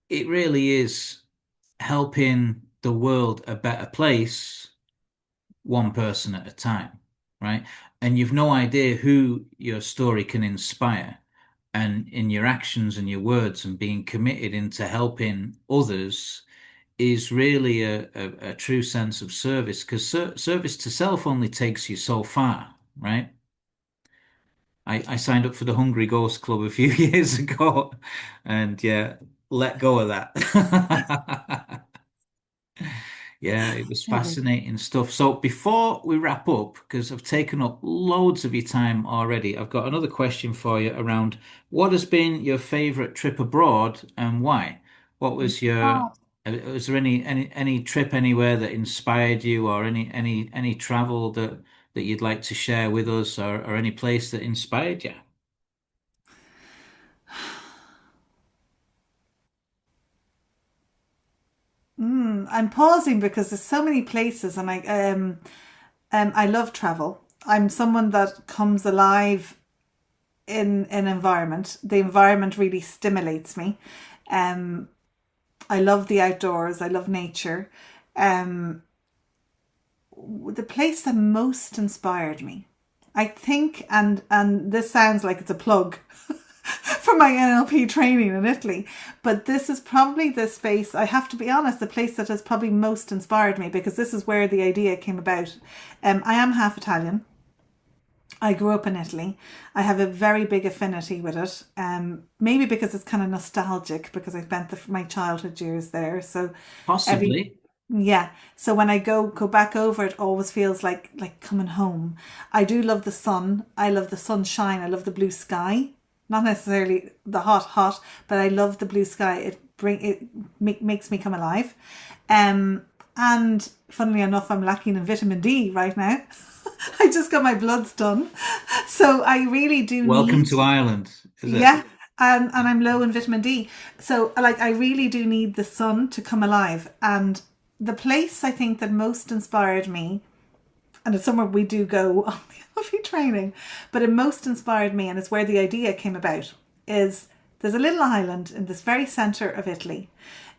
it really is helping the world a better place, one person at a time, right? And you've no idea who your story can inspire. And in your actions and your words and being committed into helping others is really a true sense of service, because service to self only takes you so far, right? I signed up for the Hungry Ghost Club a few years ago and yeah, let go of that. Yeah, it was Lovely. fascinating stuff. So before we wrap up, because I've taken up loads of your time already, I've got another question for you around what has been your favorite trip abroad and why? What was your God. Was there any trip anywhere that inspired you, or any travel that you'd like to share with us, or any place that inspired you? I'm pausing because there's so many places, and I love travel. I'm someone that comes alive in an environment. The environment really stimulates me. Um, I love the outdoors. I love nature. Um, the place that most inspired me, I think, and this sounds like it's a plug for my NLP training in Italy, but this is probably the space, I have to be honest, the place that has probably most inspired me, because this is where the idea came about. I am half Italian. I grew up in Italy. I have a very big affinity with it. Maybe because it's kind of nostalgic, because I spent my childhood years there. So every Possibly. yeah. So when I go back over, it always feels like coming home. I do love the sun. I love the sunshine. I love the blue sky. Not necessarily the hot, but I love the blue sky. Makes me come alive. Um, and funnily enough, I'm lacking in vitamin D right now. I just got my bloods done, so I really do Welcome need. to Ireland, is it? Yeah, and I'm low in vitamin D. So like I really do need the sun to come alive. And the place I think that most inspired me, and it's somewhere we do go on the NLP training, but it most inspired me, and it's where the idea came about, is there's a little island in this very centre of Italy.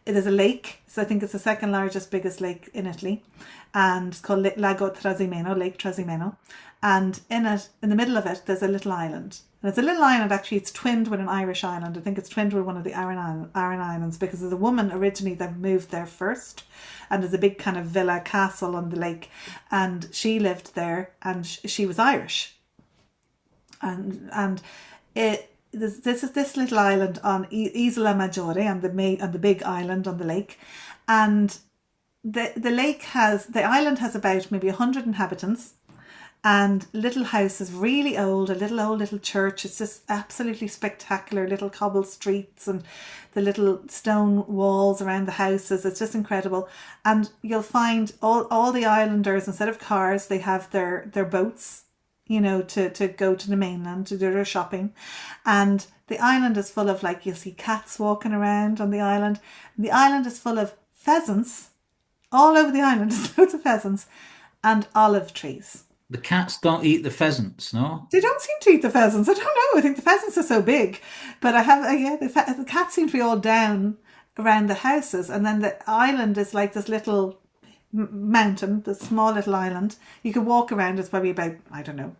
There's a lake, so I think it's the second largest, biggest lake in Italy, and it's called Lago Trasimeno, Lake Trasimeno. And in it, in the middle of it, there's a little island. And it's a little island, actually, it's twinned with an Irish island. I think it's twinned with one of the Aran Islands, because there's a woman originally that moved there first. And there's a big kind of villa castle on the lake. And she lived there, and she was Irish. And it this is this little island on Isola Maggiore, on the big island on the lake. And the island has about maybe 100 inhabitants, and little houses, really old, a little church. It's just absolutely spectacular, little cobble streets, and the little stone walls around the houses. It's just incredible. And you'll find all the islanders, instead of cars, they have their boats, to go to the mainland to do their shopping. And the island is full of, like, you'll see cats walking around on the island. And the island is full of pheasants. All over the island, there's loads of pheasants and olive trees. The cats don't eat the pheasants, no? They don't seem to eat the pheasants. I don't know. I think the pheasants are so big, but I have the cats seem to be all down around the houses, and then the island is like this little mountain, this small little island. You can walk around. It's probably about, I don't know,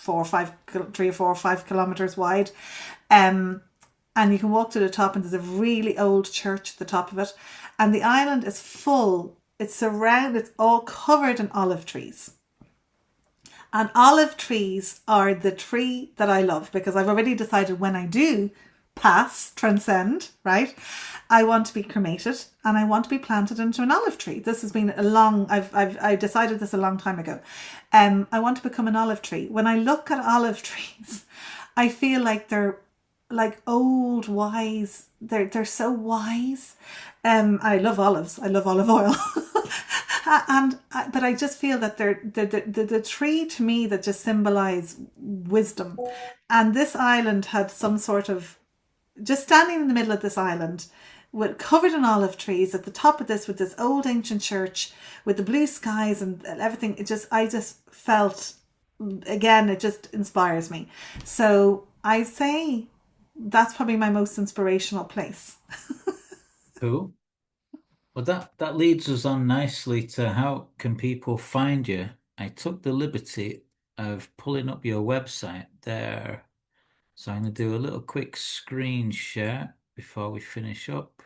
3 or 4 or 5 kilometers wide, and you can walk to the top, and there's a really old church at the top of it, and the island is full. It's all covered in olive trees. And olive trees are the tree that I love, because I've already decided when I do transcend, right? I want to be cremated, and I want to be planted into an olive tree. This has been I decided this a long time ago. I want to become an olive tree. When I look at olive trees, I feel like they're like old, wise. They're so wise. I love olives. I love olive oil. But I just feel that they're the tree to me that just symbolize wisdom. And this island had some sort of, just standing in the middle of this island, with covered in olive trees at the top of this, with this old ancient church with the blue skies and everything. I just felt, again, it just inspires me. So I say that's probably my most inspirational place. Cool. Well, that leads us on nicely to how can people find you. I took the liberty of pulling up your website there. So I'm going to do a little quick screen share before we finish up.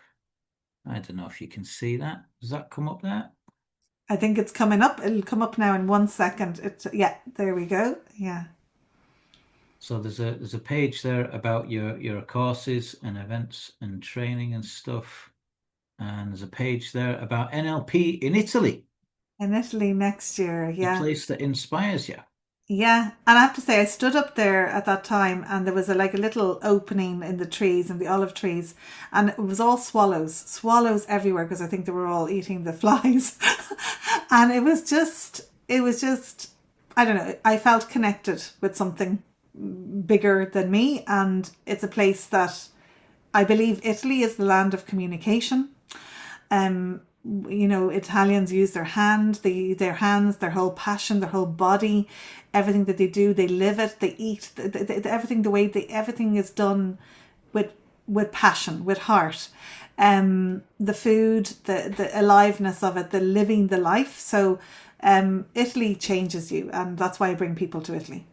I don't know if you can see that. Does that come up there? I think it's coming up. It'll come up now in 1 second. Yeah, there we go. Yeah. So there's a page there about your courses and events and training and stuff. And there's a page there about NLP in Italy, In Italy next year. the Yeah. place that inspires you. Yeah, and I have to say, I stood up there at that time, and there was like a little opening in the trees, in the olive trees, and it was all swallows, swallows everywhere because I think they were all eating the flies, and it was just, I don't know. I felt connected with something bigger than me, and it's a place that I believe Italy is the land of communication. Um, Italians use their hands, their whole passion, their whole body, everything that they do, they live it, they eat, everything the way everything is done with passion, with heart. The food, the aliveness of it, the living the life. So, Italy changes you, and that's why I bring people to Italy.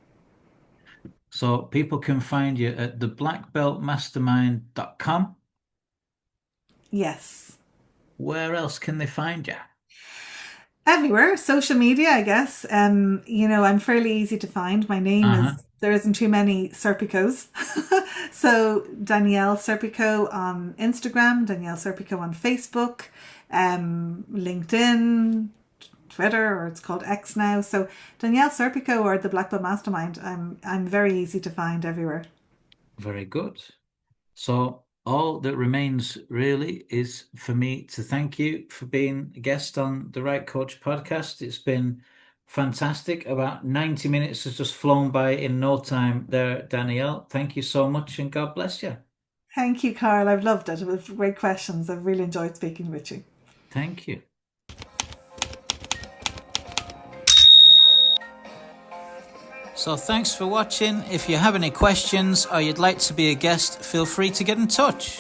So people can find you at the blackbeltmastermind.com. Yes. Where else can they find you? Everywhere, social media, I guess. I'm fairly easy to find. My name Uh-huh. is, there isn't too many Serpicos. So Danielle Serpico on Instagram, Danielle Serpico on Facebook, LinkedIn, Twitter, or it's called X now. So Danielle Serpico or the Black Belt Mastermind. I'm very easy to find everywhere. Very good. So all that remains really is for me to thank you for being a guest on the Right Coach podcast. It's been fantastic. About 90 minutes has just flown by in no time there, Danielle. Thank you so much and God bless you. Thank you, Carl. I've loved it. It was great questions. I've really enjoyed speaking with you. Thank you. So thanks for watching. If you have any questions or you'd like to be a guest, feel free to get in touch.